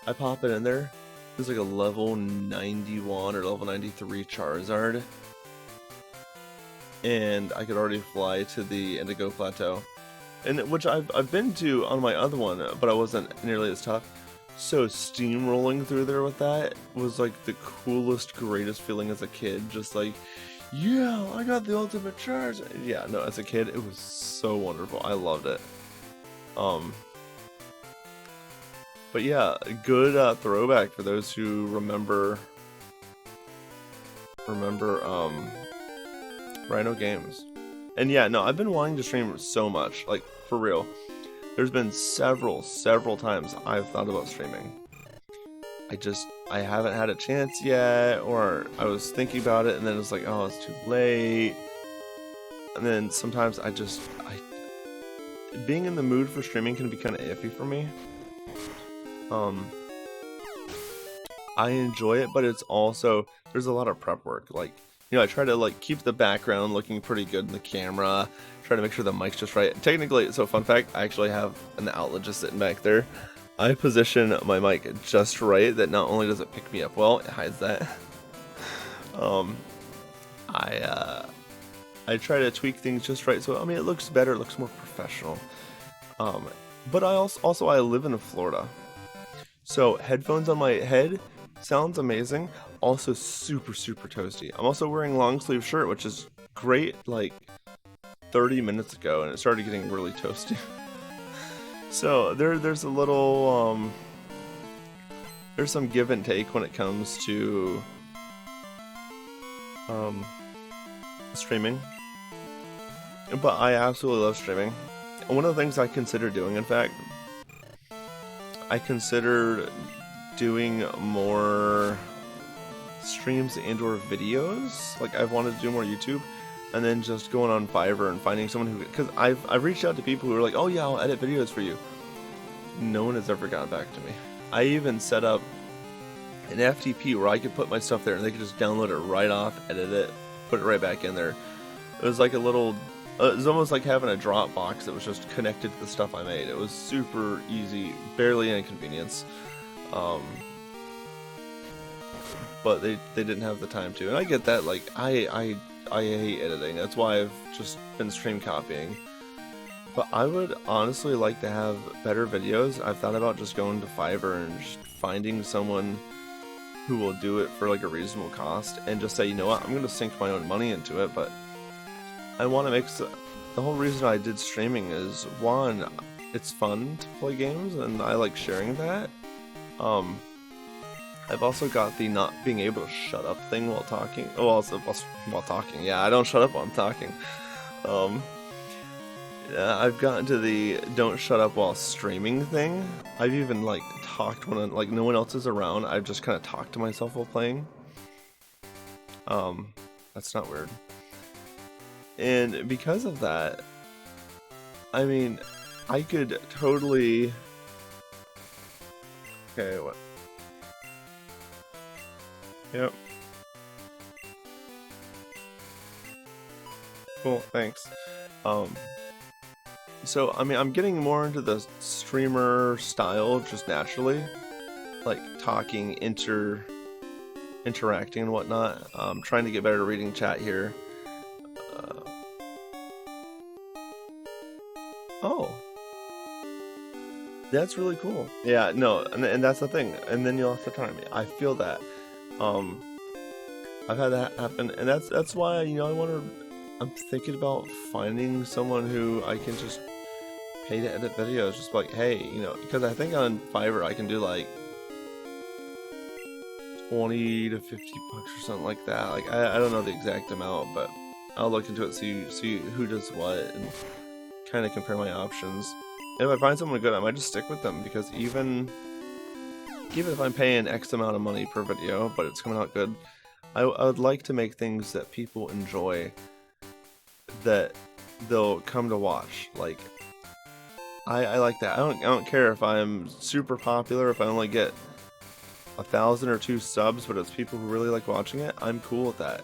I pop it in there, there's like a level 91 or level 93 Charizard, and I could already fly to the Indigo Plateau, and which I've been to on my other one, but I wasn't nearly as tough. So steamrolling through there with that was like the coolest, greatest feeling as a kid. Just like, yeah, I got the ultimate charge. Yeah, no, as a kid, it was so wonderful. I loved it. But yeah, good throwback for those who remember Rhino Games. And yeah, no, I've been wanting to stream so much, like, for real. There's been several times I've thought about streaming. I haven't had a chance yet, or I was thinking about it and then it was like, oh, it's too late. And then sometimes being in the mood for streaming can be kind of iffy for me. I enjoy it, but it's also, there's a lot of prep work. Like, you know, I try to like keep the background looking pretty good in the camera, try to make sure the mic's just right. Technically, so fun fact, I actually have an outlet just sitting back there. I position my mic just right that not only does it pick me up well, it hides that. I try to tweak things just right, so I mean it looks better, it looks more professional. But I also I live in Florida, so headphones on my head sounds amazing. Also super toasty. I'm also wearing long sleeve shirt, which is great. Like 30 minutes ago, and it started getting really toasty. So there's a little there's some give and take when it comes to streaming. But I absolutely love streaming. And one of the things I consider doing, in fact, I consider doing more streams and or videos. Like, I've wanted to do more YouTube, and then just going on Fiverr and finding someone who, because I've reached out to people who are like, oh yeah, I'll edit videos for you. No one has ever gotten back to me. I even set up an FTP where I could put my stuff there and they could just download it right off, edit it, put it right back in there. It was like a little, it was almost like having a Dropbox that was just connected to the stuff I made. It was super easy, barely an inconvenience. But they didn't have the time to, and I get that. Like, I hate editing. That's why I've just been stream copying. But I would honestly like to have better videos. I've thought about just going to Fiverr and just finding someone who will do it for like a reasonable cost, and just say, you know what, I'm gonna sink my own money into it. But I want to make the whole reason I did streaming is, one, it's fun to play games, and I like sharing that. I've also got the not being able to shut up thing while talking. Oh, also while talking. Yeah, I don't shut up while I'm talking. I've gotten to the don't shut up while streaming thing. I've even like talked when like no one else is around. I've just kind of talked to myself while playing. That's not weird. And because of that, I mean, I could totally. Okay, what? Yep. Cool, thanks. Um, so I mean, I'm getting more into the streamer style just naturally, like talking, interacting and whatnot. Trying to get better at reading chat here. Uh, oh, that's really cool. Yeah, no, and that's the thing. And then you'll have to time me. I feel that. Um, I've had that happen, and that's why I want to. I'm thinking about finding someone who I can just pay to edit videos. Just like, hey, because I think on Fiverr I can do like 20 to 50 bucks or something like that. Like I don't know the exact amount, but I'll look into it, see who does what, and kind of compare my options. And if I find someone good, I might just stick with them, because even if I'm paying X amount of money per video, but it's coming out good, I would like to make things that people enjoy, that they'll come to watch. Like I like that. I don't care if I'm super popular, if I only get 1,000 or 2 subs, but it's people who really like watching it. I'm cool with that.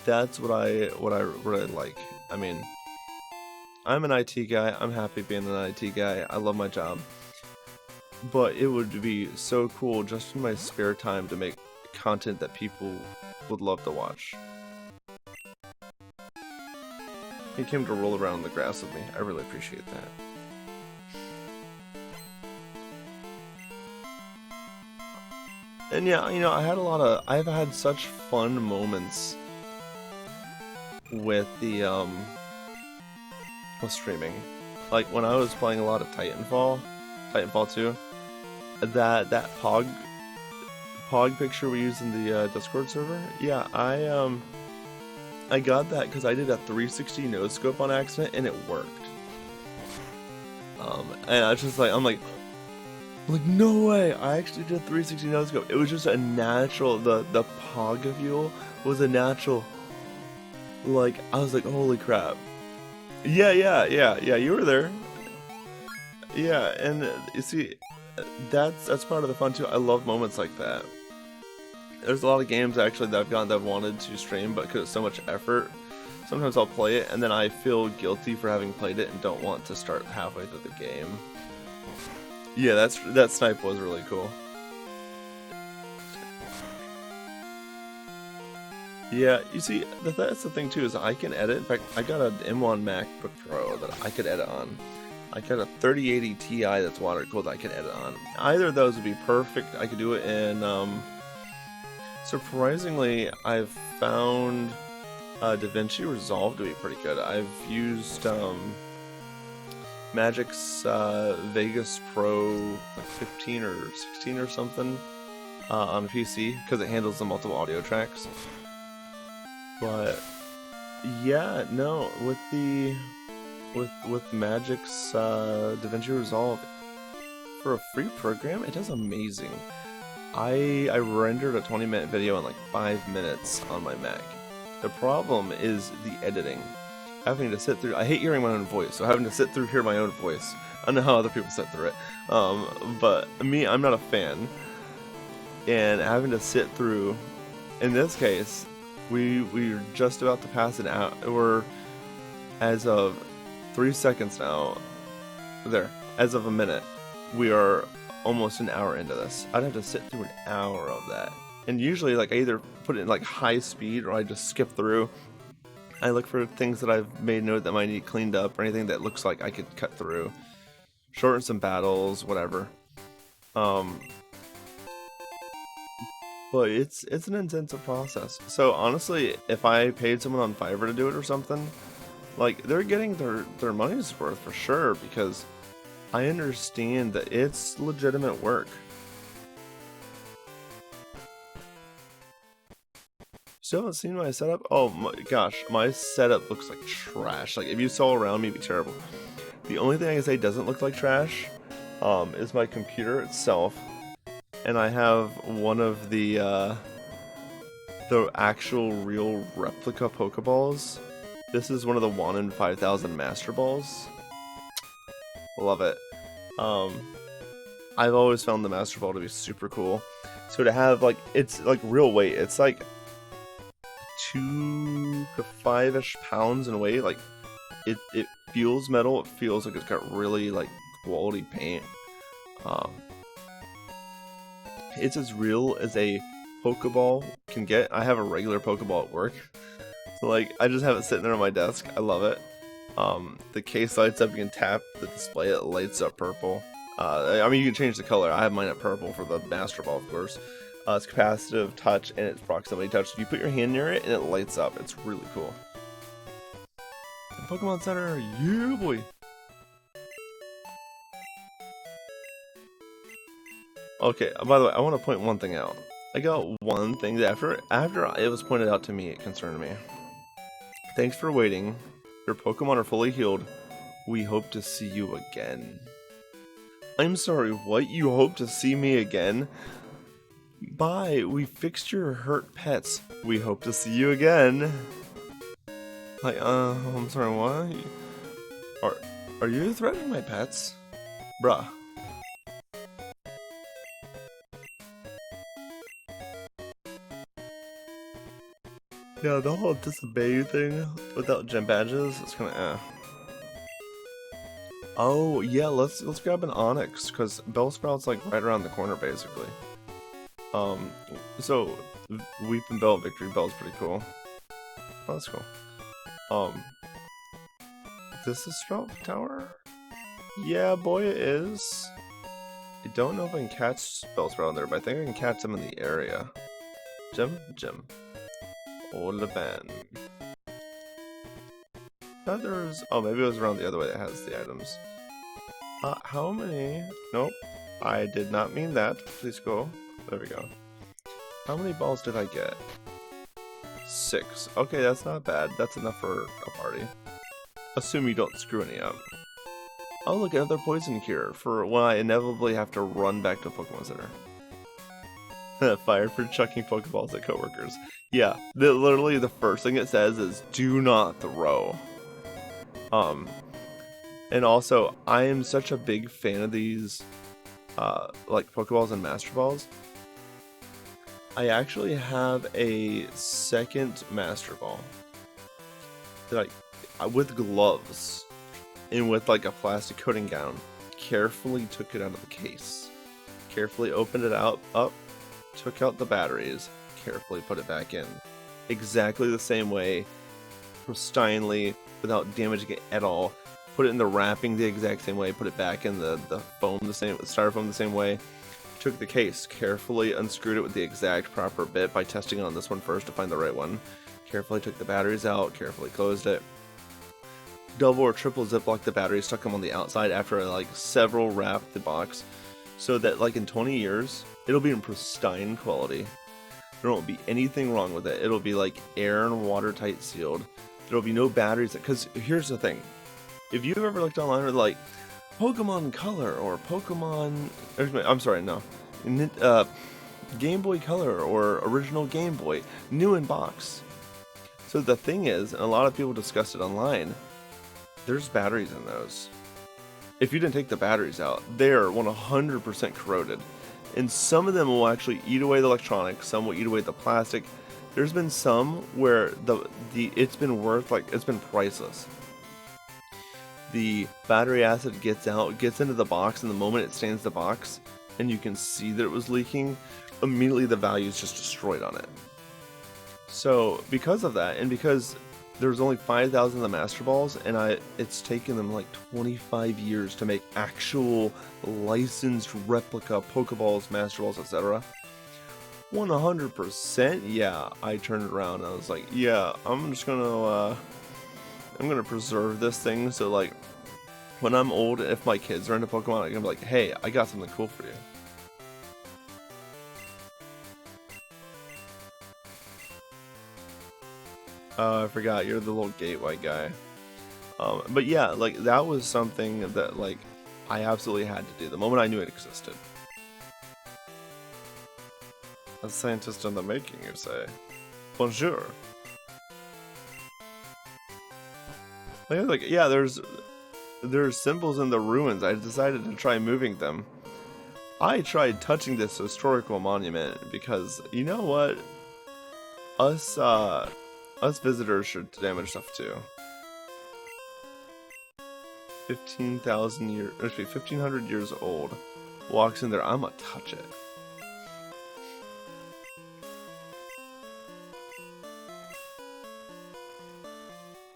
That's what I really like. I mean, I'm an IT guy. I'm happy being an IT guy. I love my job. But it would be so cool just in my spare time to make content that people would love to watch. He came to roll around in the grass with me. I really appreciate that. And yeah, I've had such fun moments with with streaming. Like when I was playing a lot of Titanfall 2, that Pog picture we used in the Discord server. Yeah, I got that because I did a 360 no scope on accident and it worked. And I was just like, I'm like, no way! I actually did a 360 no scope. It was just a natural. The Pog view was a natural. Like I was like, holy crap! Yeah. You were there. Yeah, and you see, that's part of the fun too. I love moments like that. There's a lot of games actually that I've wanted to stream, but because it's so much effort, sometimes I'll play it and then I feel guilty for having played it and don't want to start halfway through the game. Yeah, that snipe was really cool. Yeah, you see, that's the thing too, is I can edit. In fact, I got an M1 MacBook Pro that I could edit on. I got a 3080 Ti that's water cooled that I could edit on. Either of those would be perfect. I could do it in, surprisingly, I've found DaVinci Resolve to be pretty good. I've used, Magic's Vegas Pro like 15 or 16 or something on PC because it handles the multiple audio tracks. But yeah, no, with Magic's DaVinci Resolve for a free program, it does amazing. I rendered a 20-minute video in like 5 minutes on my Mac. The problem is the editing. Having to sit through, I hate hearing my own voice, so having to sit through hear my own voice. I don't know how other people sit through it, but me, I'm not a fan. And having to sit through, in this case, we're just about to pass an hour. We're, as of 3 seconds now, there, as of a minute, we are almost an hour into this. I'd have to sit through an hour of that. And usually, like, I either put it in like high speed or I just skip through. I look for things that I've made note that might need cleaned up, or anything that looks like I could cut through. Shorten some battles, whatever. But it's an intensive process. So honestly, if I paid someone on Fiverr to do it or something, like, they're getting their money's worth for sure, because I understand that it's legitimate work. Still haven't seen my setup? Oh my gosh, my setup looks like trash. Like, if you saw around me, it'd be terrible. The only thing I can say doesn't look like trash is my computer itself. And I have one of the actual real replica Pokeballs. This is one of the Wannen 5000 Master Balls. Love it. I've always found the Master Ball to be super cool. So to have, like, it's like real weight. It's like 2 to 5-ish pounds in weight. Like, it feels metal. It feels like it's got really, like, quality paint. It's as real as a Pokeball can get. I have a regular Pokeball at work. So, like, I just have it sitting there on my desk. I love it. The case lights up. You can tap the display. It lights up purple. I mean, you can change the color. I have mine at purple for the Master Ball, of course. It's capacitive touch and it's proximity touch. So you put your hand near it and it lights up. It's really cool. Pokemon Center, yeah, boy. Okay, by the way, I want to point one thing out. I got one thing that after it was pointed out to me, it concerned me. Thanks for waiting. Your Pokemon are fully healed. We hope to see you again. I'm sorry, what? You hope to see me again? Bye, we fixed your hurt pets. We hope to see you again. Like, I'm sorry, what? Are you threatening my pets? Bruh. Yeah, the whole disobey thing without gym badges, it's kinda Oh, yeah, let's grab an Onyx, because Bellsprout's like right around the corner, basically. So, Weeping Bell Victory Bell's pretty cool. Oh, that's cool. This is Sprout Tower? Yeah, boy, it is. I don't know if I can catch Bellsprout in there, but I think I can catch them in the area. Gym? Olivan. Feathers. Oh, maybe it was around the other way that has the items. How many? Nope. I did not mean that. Please go. There we go. How many balls did I get? 6. Okay, that's not bad. That's enough for a party. Assume you don't screw any up. Oh, look, another poison cure for when I inevitably have to run back to Pokemon Center. Fired for chucking Pokeballs at coworkers. Yeah, literally the first thing it says is do not throw. And also, I am such a big fan of these, like Pokeballs and Master Balls. I actually have a second Master Ball that with gloves and with like a plastic coating gown, carefully took it out of the case. Carefully opened it up, took out the batteries, carefully put it back in. Exactly the same way, pristinely, without damaging it at all. Put it in the wrapping the exact same way, put it back in the foam styrofoam the same way. Took the case, carefully unscrewed it with the exact proper bit by testing on this one first to find the right one. Carefully took the batteries out, carefully closed it. Double or triple ziplock the batteries, stuck them on the outside after like several wrapped the box, so that like in 20 years, it'll be in pristine quality. There won't be anything wrong with it. It'll be like air and watertight sealed. There'll be no batteries, because here's the thing. If you've ever looked online with like Pokemon Color or Pokemon, I'm sorry, no, Game Boy Color or original Game Boy, new in box. So the thing is, and a lot of people discuss it online, there's batteries in those. If you didn't take the batteries out, they're 100% corroded. And some of them will actually eat away the electronics, some will eat away the plastic. There's been some where it's been worth, like, it's been priceless. The battery acid gets into the box, and the moment it stains the box, and you can see that it was leaking, immediately the value is just destroyed on it. So, because of that, and because there's only 5,000 of the Master Balls, and it's taken them like 25 years to make actual licensed replica Pokeballs, Master Balls, etc. 100%, yeah, I turned around and I was like, yeah, I'm gonna preserve this thing, so like, when I'm old, if my kids are into Pokemon, I'm gonna be like, hey, I got something cool for you. I forgot, you're the little gateway guy. But yeah, like, that was something that, like, I absolutely had to do the moment I knew it existed. A scientist in the making, you say? Bonjour. Like, yeah, there's symbols in the ruins. I decided to try moving them. I tried touching this historical monument because, you know what? Us Us visitors should damage stuff too. 15,000 years, actually 1,500 years old. Walks in there, I'm gonna touch it.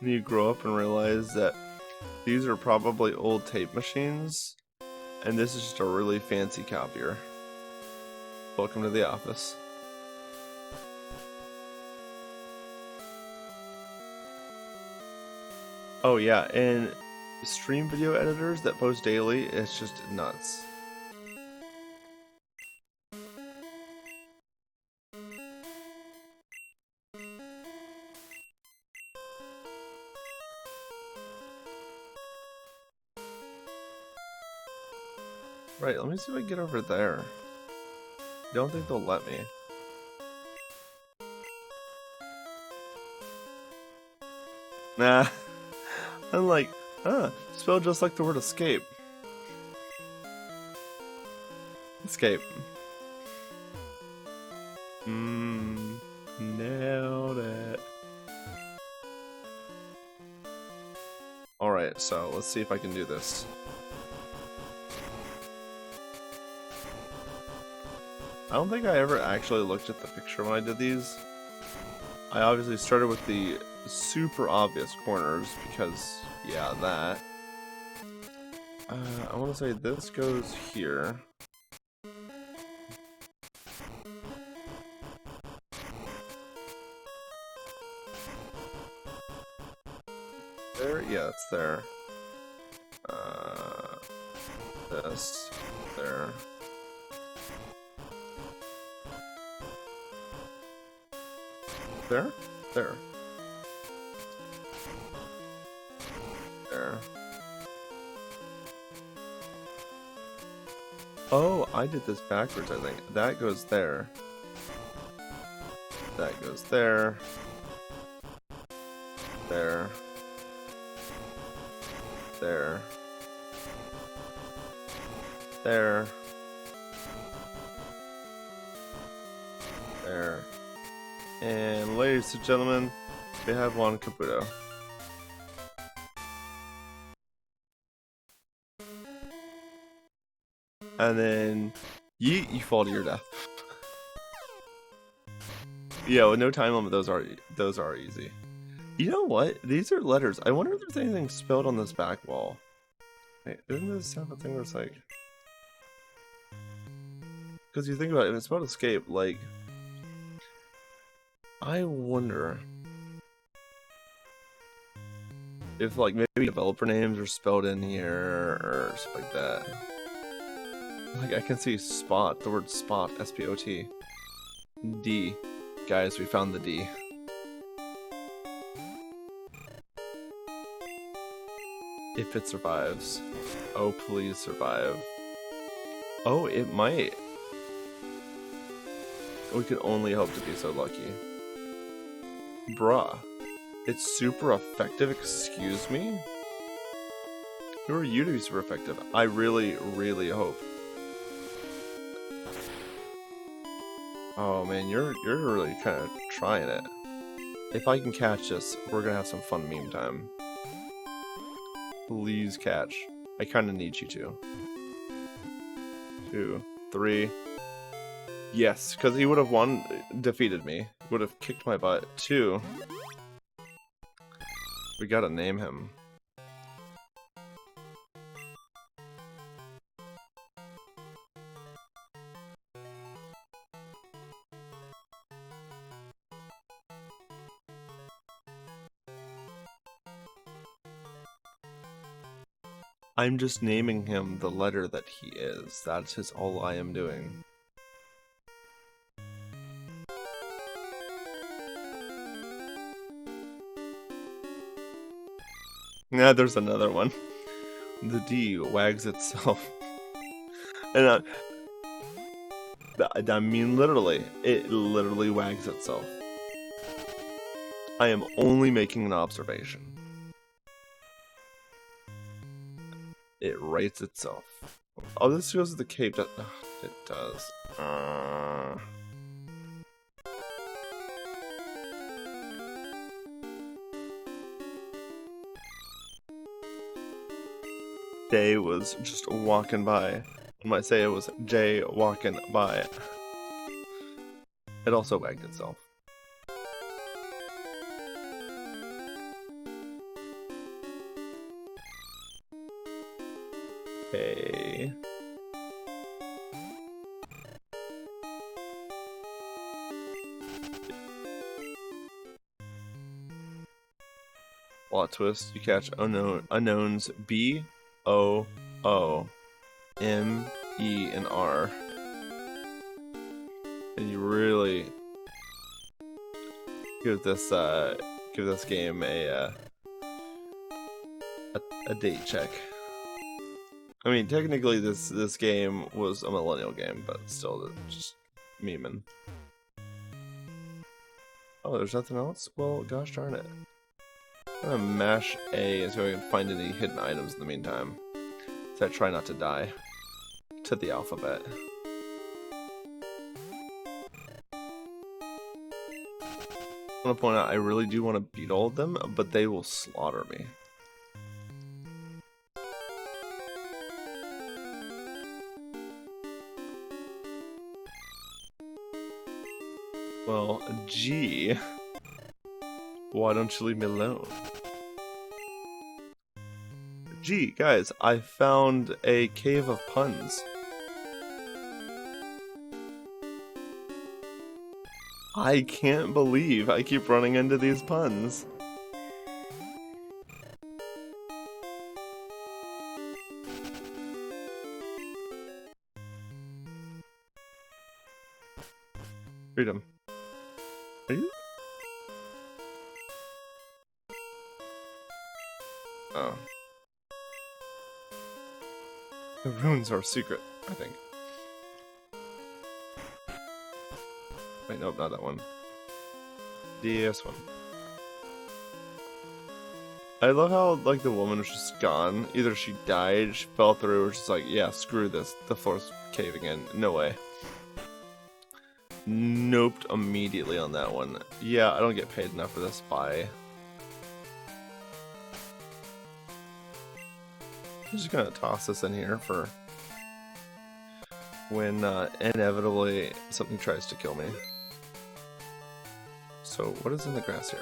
And you grow up and realize that these are probably old tape machines, and this is just a really fancy copier. Welcome to the office. Oh yeah, and stream video editors that post daily, it's just nuts. Right, let me see if I can get over there. I don't think they'll let me. Nah. I'm like, spelled just like the word escape. Escape. Nailed it. Alright, so let's see if I can do this. I don't think I ever actually looked at the picture when I did these. I obviously started with the super obvious corners because, yeah, that. I want to say this goes here. There? Yeah, it's there. This. There. There? There. There. Oh, I did this backwards, I think. That goes there. That goes there. There. There. There. There. And ladies and gentlemen, they have one Caputo. And then yeet, you fall to your death. Yeah, with no time limit, those are easy. You know what? These are letters. I wonder if there's anything spelled on this back wall. Wait, isn't this the thing where it's like? Because you think about it, if it's spelled escape, like, I wonder if like maybe developer names are spelled in here or stuff like that. Like I can see spot, the word spot, S-P-O-T. D. Guys, we found the D. If it survives. Oh, please survive. Oh, it might. We could only hope to be so lucky. Bruh. It's super effective, excuse me? Who are you to be super effective? I really, really hope. Oh man, you're really kind of trying it. If I can catch this, we're gonna have some fun meme time. Please catch. I kind of need you to. 2, 3. Yes, because he would have defeated me. Would have kicked my butt. 2. We gotta name him. I'm just naming him the letter that he is. That's all I am doing. Yeah, there's another one. The D wags itself. And I mean literally. It literally wags itself. I am only making an observation. It rates itself. Oh, this goes to the cape. It does. Day was just walking by. I might say it was Jay walking by. It also wagged itself. Okay. Plot twist, you catch unknowns B, O, O, M, E, and R. And you really give this game a date check. I mean, technically this game was a millennial game, but still just memeing. Oh, there's nothing else? Well, gosh darn it. I'm gonna mash A so I can find any hidden items in the meantime. So I try not to die to the alphabet. I want to point out I really do want to beat all of them, but they will slaughter me. Well, G, why don't you leave me alone? Gee, guys, I found a cave of puns. I can't believe I keep running into these puns. Freedom. Are you? Oh. The runes are a secret, I think. Wait, nope, not that one. This one. I love how, like, the woman was just gone. Either she died, she fell through, or she's like, yeah, screw this. The floor's caving in. No way. Noped immediately on that one. Yeah, I don't get paid enough for this. Bye. I'm just gonna toss this in here for when inevitably something tries to kill me. So, what is in the grass here?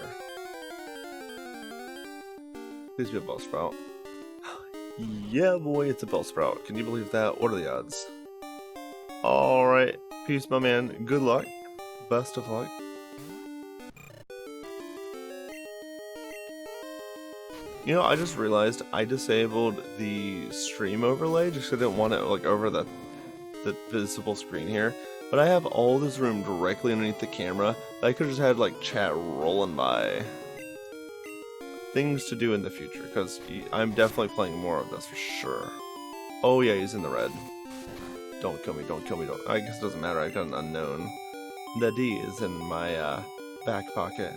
Please be a Bellsprout. Yeah, boy, it's a Bellsprout. Can you believe that? What are the odds? Alright, peace, my man. Good luck. Best of luck. You know, I just realized I disabled the stream overlay just because I didn't want it like over the visible screen here. But I have all this room directly underneath the camera. I could have just had like chat rolling by. Things to do in the future, because I'm definitely playing more of this for sure. Oh yeah, he's in the red. Don't kill me, don't kill me, don't. I guess it doesn't matter, I got an unknown. The D is in my back pocket.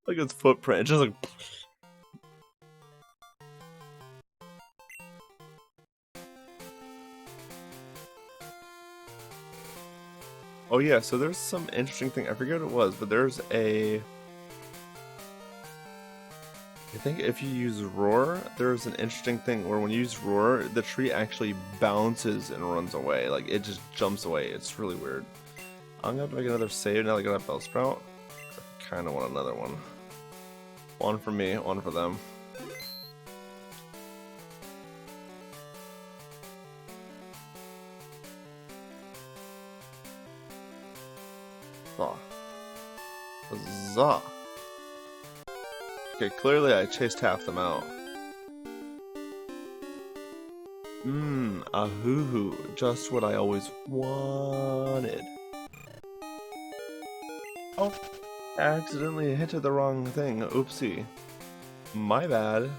Look at its footprint, just like... Oh yeah, so there's some interesting thing, I forget what it was, but there's a... I think if you use Roar, there's an interesting thing where when you use Roar, the tree actually bounces and runs away. Like, it just jumps away. It's really weird. I'm gonna have to make another save now that I got a Bellsprout. I kinda want another one. One for me, one for them. Oh. Huzzah. Okay, clearly I chased half them out. A hoo-hoo. Just what I always wanted. Oh, I accidentally hit the wrong thing. Oopsie. My bad.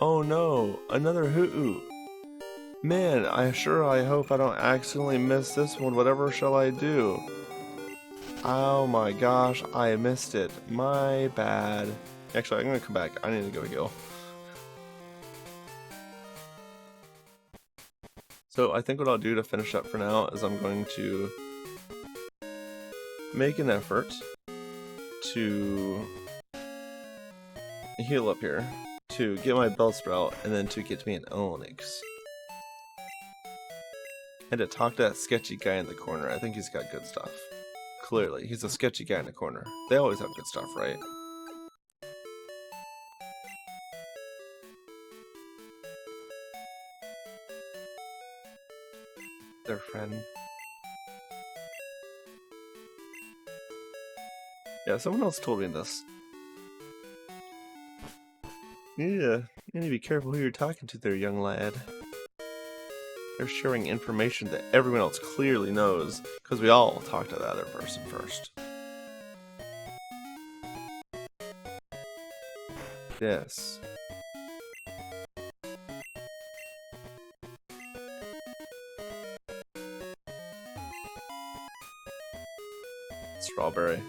Oh no, another hoo-hoo. Man, I hope I don't accidentally miss this one. Whatever shall I do? Oh my gosh, I missed it. My bad. Actually, I'm gonna come back. I need to go heal. So I think what I'll do to finish up for now is I'm going to make an effort to heal up here, to get my Bellsprout, and then to get me an Onyx. And to talk to that sketchy guy in the corner. I think he's got good stuff. Clearly, he's a sketchy guy in the corner. They always have good stuff, right? Their friend. Yeah, someone else told me this. You need to be careful who you're talking to there, young lad. They're sharing information that everyone else clearly knows, because we all talk to the other person first. Yes. Strawberry.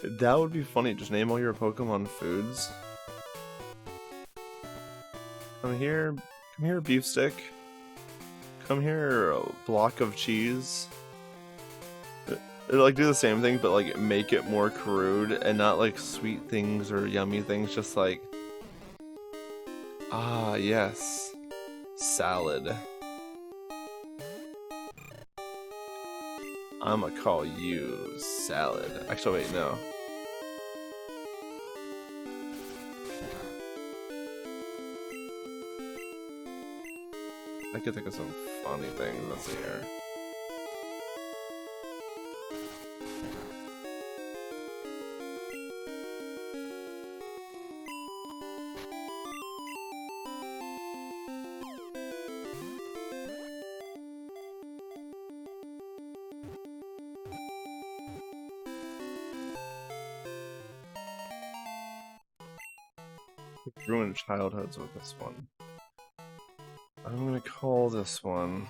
That would be funny, just name all your Pokemon foods. Come here, beef stick. Come here, a block of cheese. It'll like do the same thing, but like make it more crude and not like sweet things or yummy things, just like, ah, yes, salad. I'ma call you salad. Actually, wait, no. I could think of some funny things. Let's see here. Ruined childhoods with this one. I'm gonna call this one.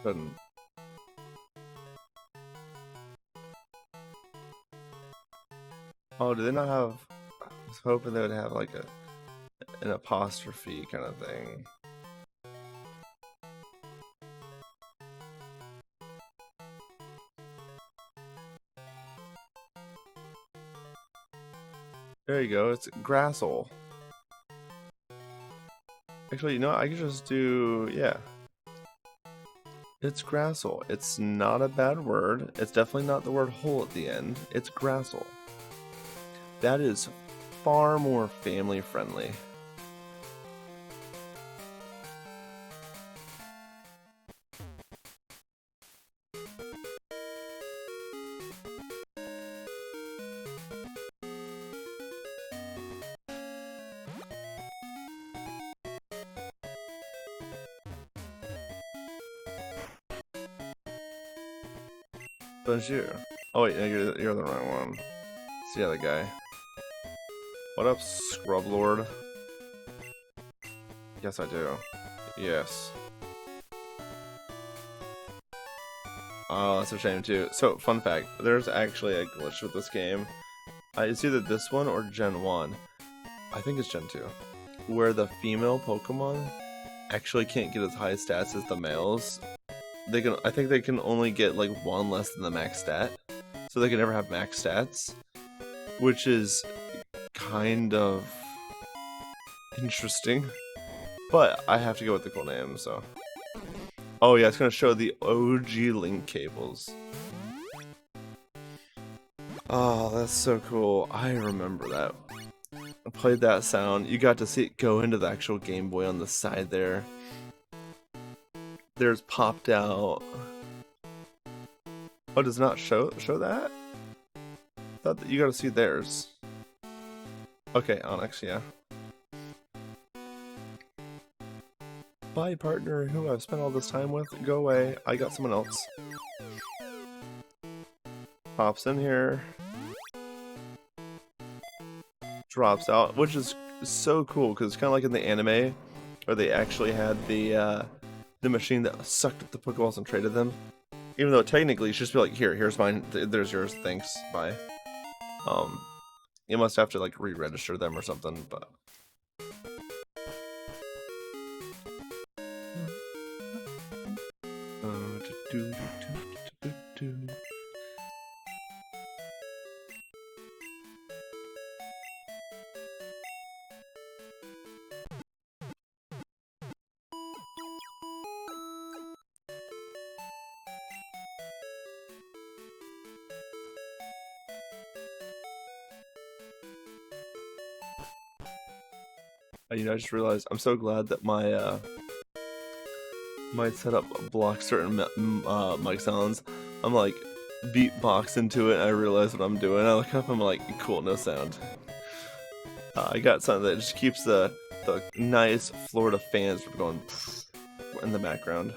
Couldn't. Oh, do they not have? I was hoping they would have like an apostrophe kind of thing. There you go. It's Grassel. Actually, you know what? I could just do, yeah. It's Grassel. It's not a bad word. It's definitely not the word hole at the end. It's Grassel. That is far more family friendly. Bonjour. Oh wait, no, you're the wrong one. It's the other guy. What up, Scrub Lord? Yes, I do. Yes. Oh, that's a shame too. So, fun fact, there's actually a glitch with this game. It's either this one or Gen 1. I think it's Gen 2. Where the female Pokemon actually can't get as high stats as the males. I think they can only get like one less than the max stat. So they can never have max stats. Which is kind of interesting. But I have to go with the cool name, so. Oh yeah, it's gonna show the OG link cables. Oh, that's so cool. I remember that. I played that sound. You got to see it go into the actual Game Boy on the side there. There's popped out. Oh, does it not show that? I thought that you gotta see theirs. Okay, Onyx, yeah. Bye, partner, who I've spent all this time with. Go away. I got someone else. Pops in here. Drops out, which is so cool because it's kind of like in the anime where they actually had the machine that sucked up the Pokeballs and traded them. Even though technically you should just be like, here's mine, there's yours, thanks, bye. You must have to like re-register them or something, but you know, I just realized I'm so glad that my setup blocks certain mic sounds. I'm like beatbox into it and I realize what I'm doing. I look up, I'm like, cool, no sound. I got something that just keeps the nice Florida fans from going in the background.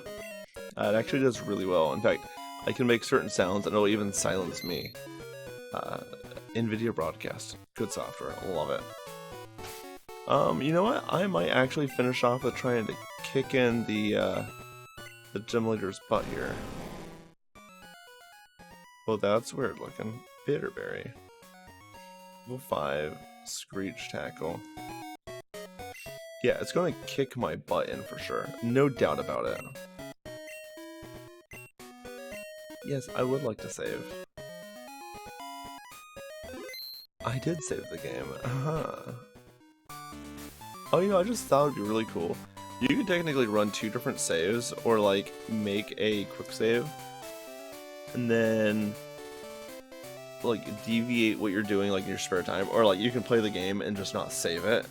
It actually does really well. In fact, I can make certain sounds and it'll even silence me. In video broadcast, good software, love it. You know what? I might actually finish off with trying to kick in the gym leader's butt here. Well, that's weird looking. Bitterberry. Level 5, Screech Tackle. Yeah, it's gonna kick my butt in for sure. No doubt about it. Yes, I would like to save. I did save the game. Oh, you know, I just thought it would be really cool. You could technically run 2 different saves, or like make a quick save, and then like deviate what you're doing like in your spare time, or like you can play the game and just not save it.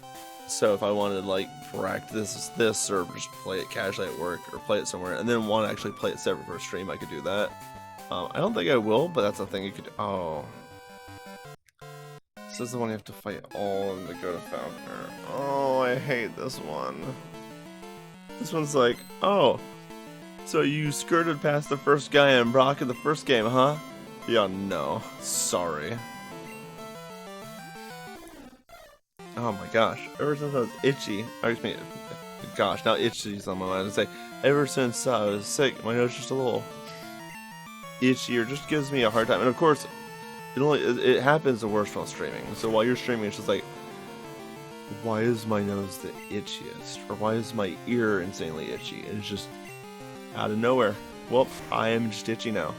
So if I wanted to like practice this, or just play it casually at work, or play it somewhere, and then want to actually play it separate for a stream, I could do that. I don't think I will, but that's a thing you could do. Oh. This is the one you have to fight all in the go to Falconer. Oh, I hate this one. This one's like, oh, so you skirted past the first guy in Brock in the first game, huh? Yeah, no. Sorry. Oh my gosh. Ever since I was itchy, gosh, now itchy's on my mind. I say, ever since I was sick, my nose just a little itchy, or just gives me a hard time. And of course, it happens the worst while streaming. So while you're streaming, it's just like, why is my nose the itchiest? Or why is my ear insanely itchy? And it's just out of nowhere. Well, I am just itchy now.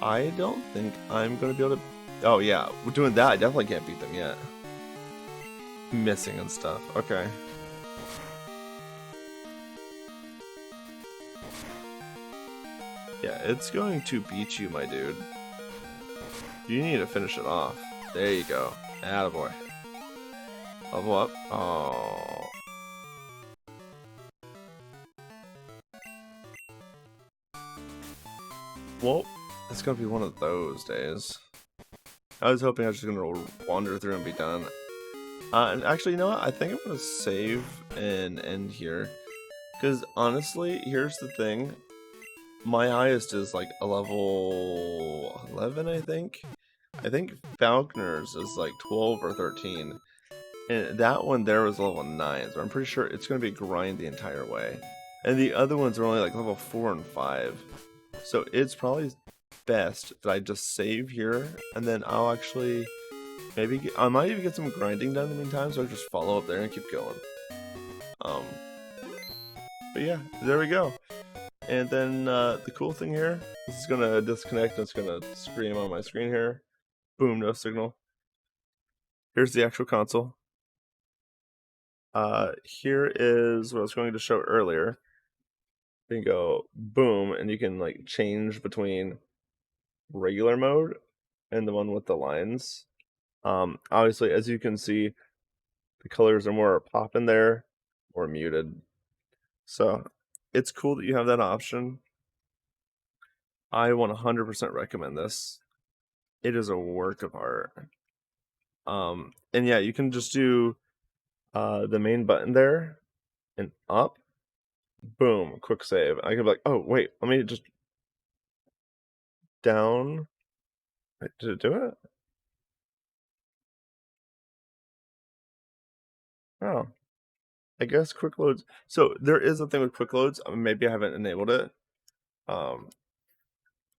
I don't think I'm gonna be able to. Oh yeah, we're doing that. I definitely can't beat them yet. Missing and stuff. Okay. Yeah, it's going to beat you, my dude. You need to finish it off. There you go. Attaboy. Level up. Oh. Well, it's gonna be one of those days. I was hoping I was just gonna wander through and be done. And actually, you know what? I think I'm gonna save and end here. Because honestly, here's the thing. My highest is like a level 11, I think. I think Falconer's is like 12 or 13. And that one there was level 9, so I'm pretty sure it's going to be a grind the entire way. And the other ones are only like level 4 and 5. So it's probably best that I just save here, and then I'll actually maybe I might even get some grinding done in the meantime, so I'll just follow up there and keep going. But yeah, there we go. And then the cool thing here, this is gonna disconnect and it's gonna scream on my screen here. Boom, no signal. Here's the actual console. Here is what I was going to show earlier. You can go boom, and you can like change between regular mode and the one with the lines. Obviously, as you can see, the colors are more popping there, or muted. So it's cool that you have that option. I 100% recommend this. It is a work of art. And yeah, you can just do the main button there and up, boom, quick save. I can be like, oh wait, let me just down. Wait, did it do it? Oh, I guess quick loads. So there is a thing with quick loads. Maybe I haven't enabled it. Um,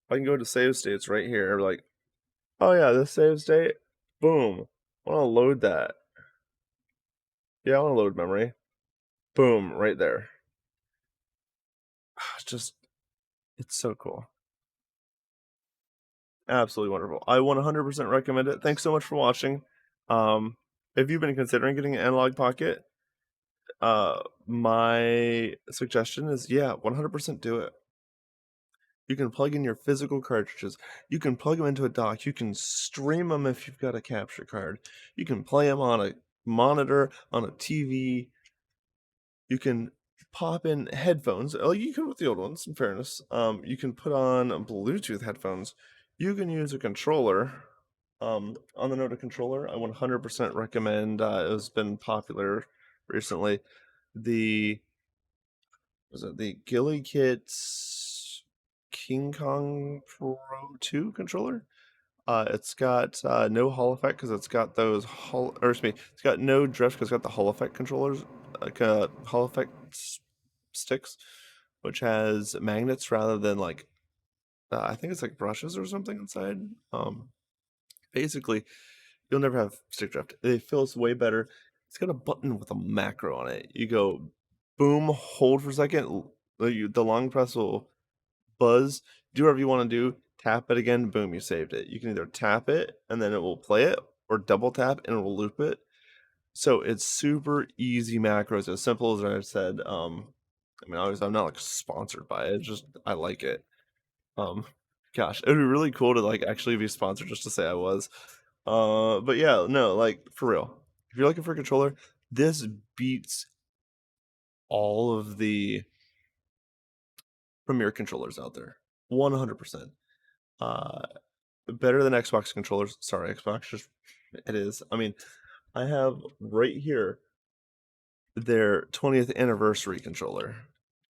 I can go to save states right here. Like, oh yeah, this save state. Boom. I want to load that. Yeah, I want to load memory. Boom, right there. It's just, it's so cool. Absolutely wonderful. I 100% recommend it. Thanks so much for watching. Um, if you've been considering getting an analog pocket, my suggestion is yeah, 100% do it. You can plug in your physical cartridges. You can plug them into a dock. You can stream them if you've got a capture card. You can play them on a monitor, on a TV. You can pop in headphones. Like you can with the old ones, in fairness. You can put on Bluetooth headphones. You can use a controller. On the note of controller, I 100% recommend. It has been popular recently. The was it the Gilly Kit's King Kong Pro 2 controller? It's got no Hall effect because it's got those or excuse me, it's got no drift because it's got the Hall effect controllers, like Hall effect sticks, which has magnets rather than like I think it's like brushes or something inside. Basically, you'll never have stick drift. It feels way better. It's got a button with a macro on it. You go boom, hold for a second. The long press will buzz, do whatever you want to do, tap it again, boom, you saved it. You can either tap it and then it will play it, or double tap and it will loop it. So it's super easy macros, as simple as I said. I mean, obviously, I'm not like sponsored by it. It's just I like it. Um, gosh, it would be really cool to like actually be sponsored just to say I was. But yeah, no, like for real. If you're looking for a controller, this beats all of the premier controllers out there. 100%. Uh, better than Xbox controllers. Sorry, Xbox. Just it is. I mean, I have right here their 20th anniversary controller,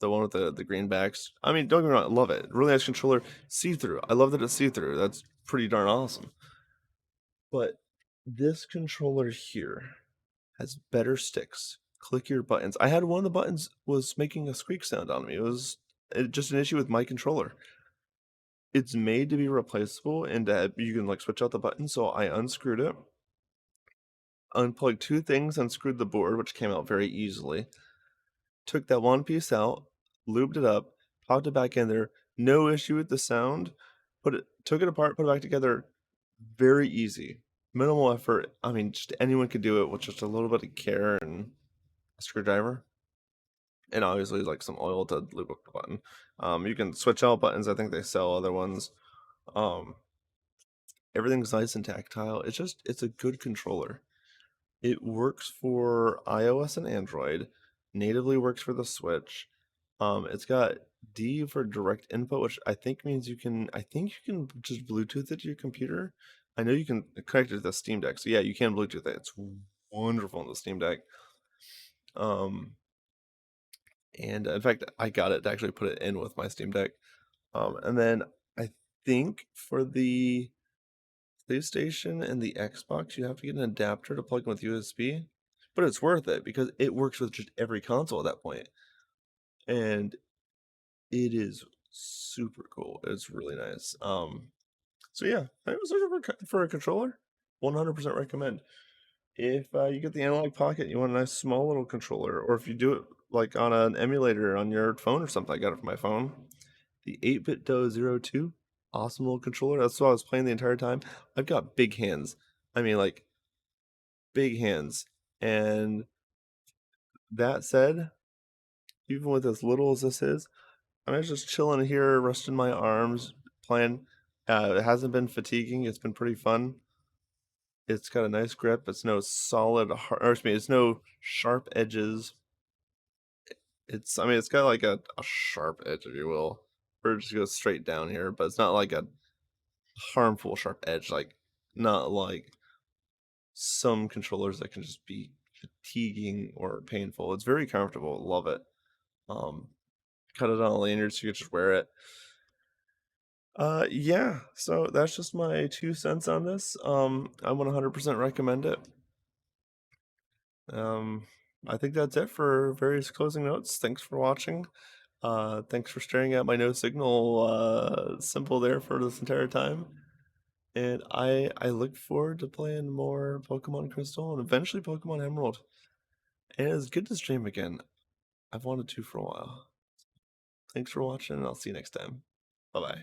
the one with the green backs. I mean, don't get me wrong, I love it. Really nice controller, see through. I love that it's see through. That's pretty darn awesome. But this controller here has better sticks, clickier buttons. I had one of the buttons was making a squeak sound on me. It was just an issue with my controller. It's made to be replaceable and you can like switch out the button. So I unscrewed it, unplugged two things, unscrewed the board, which came out very easily. Took that one piece out, lubed it up, popped it back in there. No issue with the sound. Took it apart, put it back together. Very easy, minimal effort. I mean, just anyone could do it with just a little bit of care and a screwdriver, and obviously like some oil to lube up the button. You can switch out buttons. I think they sell other ones. Um, everything's nice and tactile. It's a good controller. It works for iOS and Android, natively works for the Switch. It's got D for direct input, which I think you can just Bluetooth it to your computer. I know you can connect it to the Steam Deck. So yeah, you can Bluetooth it. It's wonderful on the Steam Deck. Um, and in fact, I got it to actually put it in with my Steam Deck. And then I think for the PlayStation and the Xbox, you have to get an adapter to plug in with USB, but it's worth it because it works with just every console at that point, and it is super cool. It's really nice. So yeah, I was looking for a controller. 100% recommend. If you get the Analog Pocket, you want a nice small little controller, or if you do it like on an emulator on your phone or something, I got it for my phone. The 8-bit Do 02, awesome little controller. That's what I was playing the entire time. I've got big hands. I mean, like big hands. And that said, even with as little as this is, I'm just chilling here, resting my arms, playing. It hasn't been fatiguing. It's been pretty fun. It's got a nice grip. It's no solid, or excuse me, it's no sharp edges. I mean, it's got like a sharp edge, if you will, or it just goes straight down here, but it's not like a harmful sharp edge, like not like some controllers that can just be fatiguing or painful. It's very comfortable. Love it. Um, cut it on a lanyard so you can just wear it. Yeah, so that's just my 2 cents on this. I 100% recommend it. Um, I think that's it for various closing notes. Thanks for watching. Thanks for staring at my no signal symbol there for this entire time. And I look forward to playing more Pokemon Crystal and eventually Pokemon Emerald. And it's good to stream again. I've wanted to for a while. Thanks for watching, and I'll see you next time. Bye bye.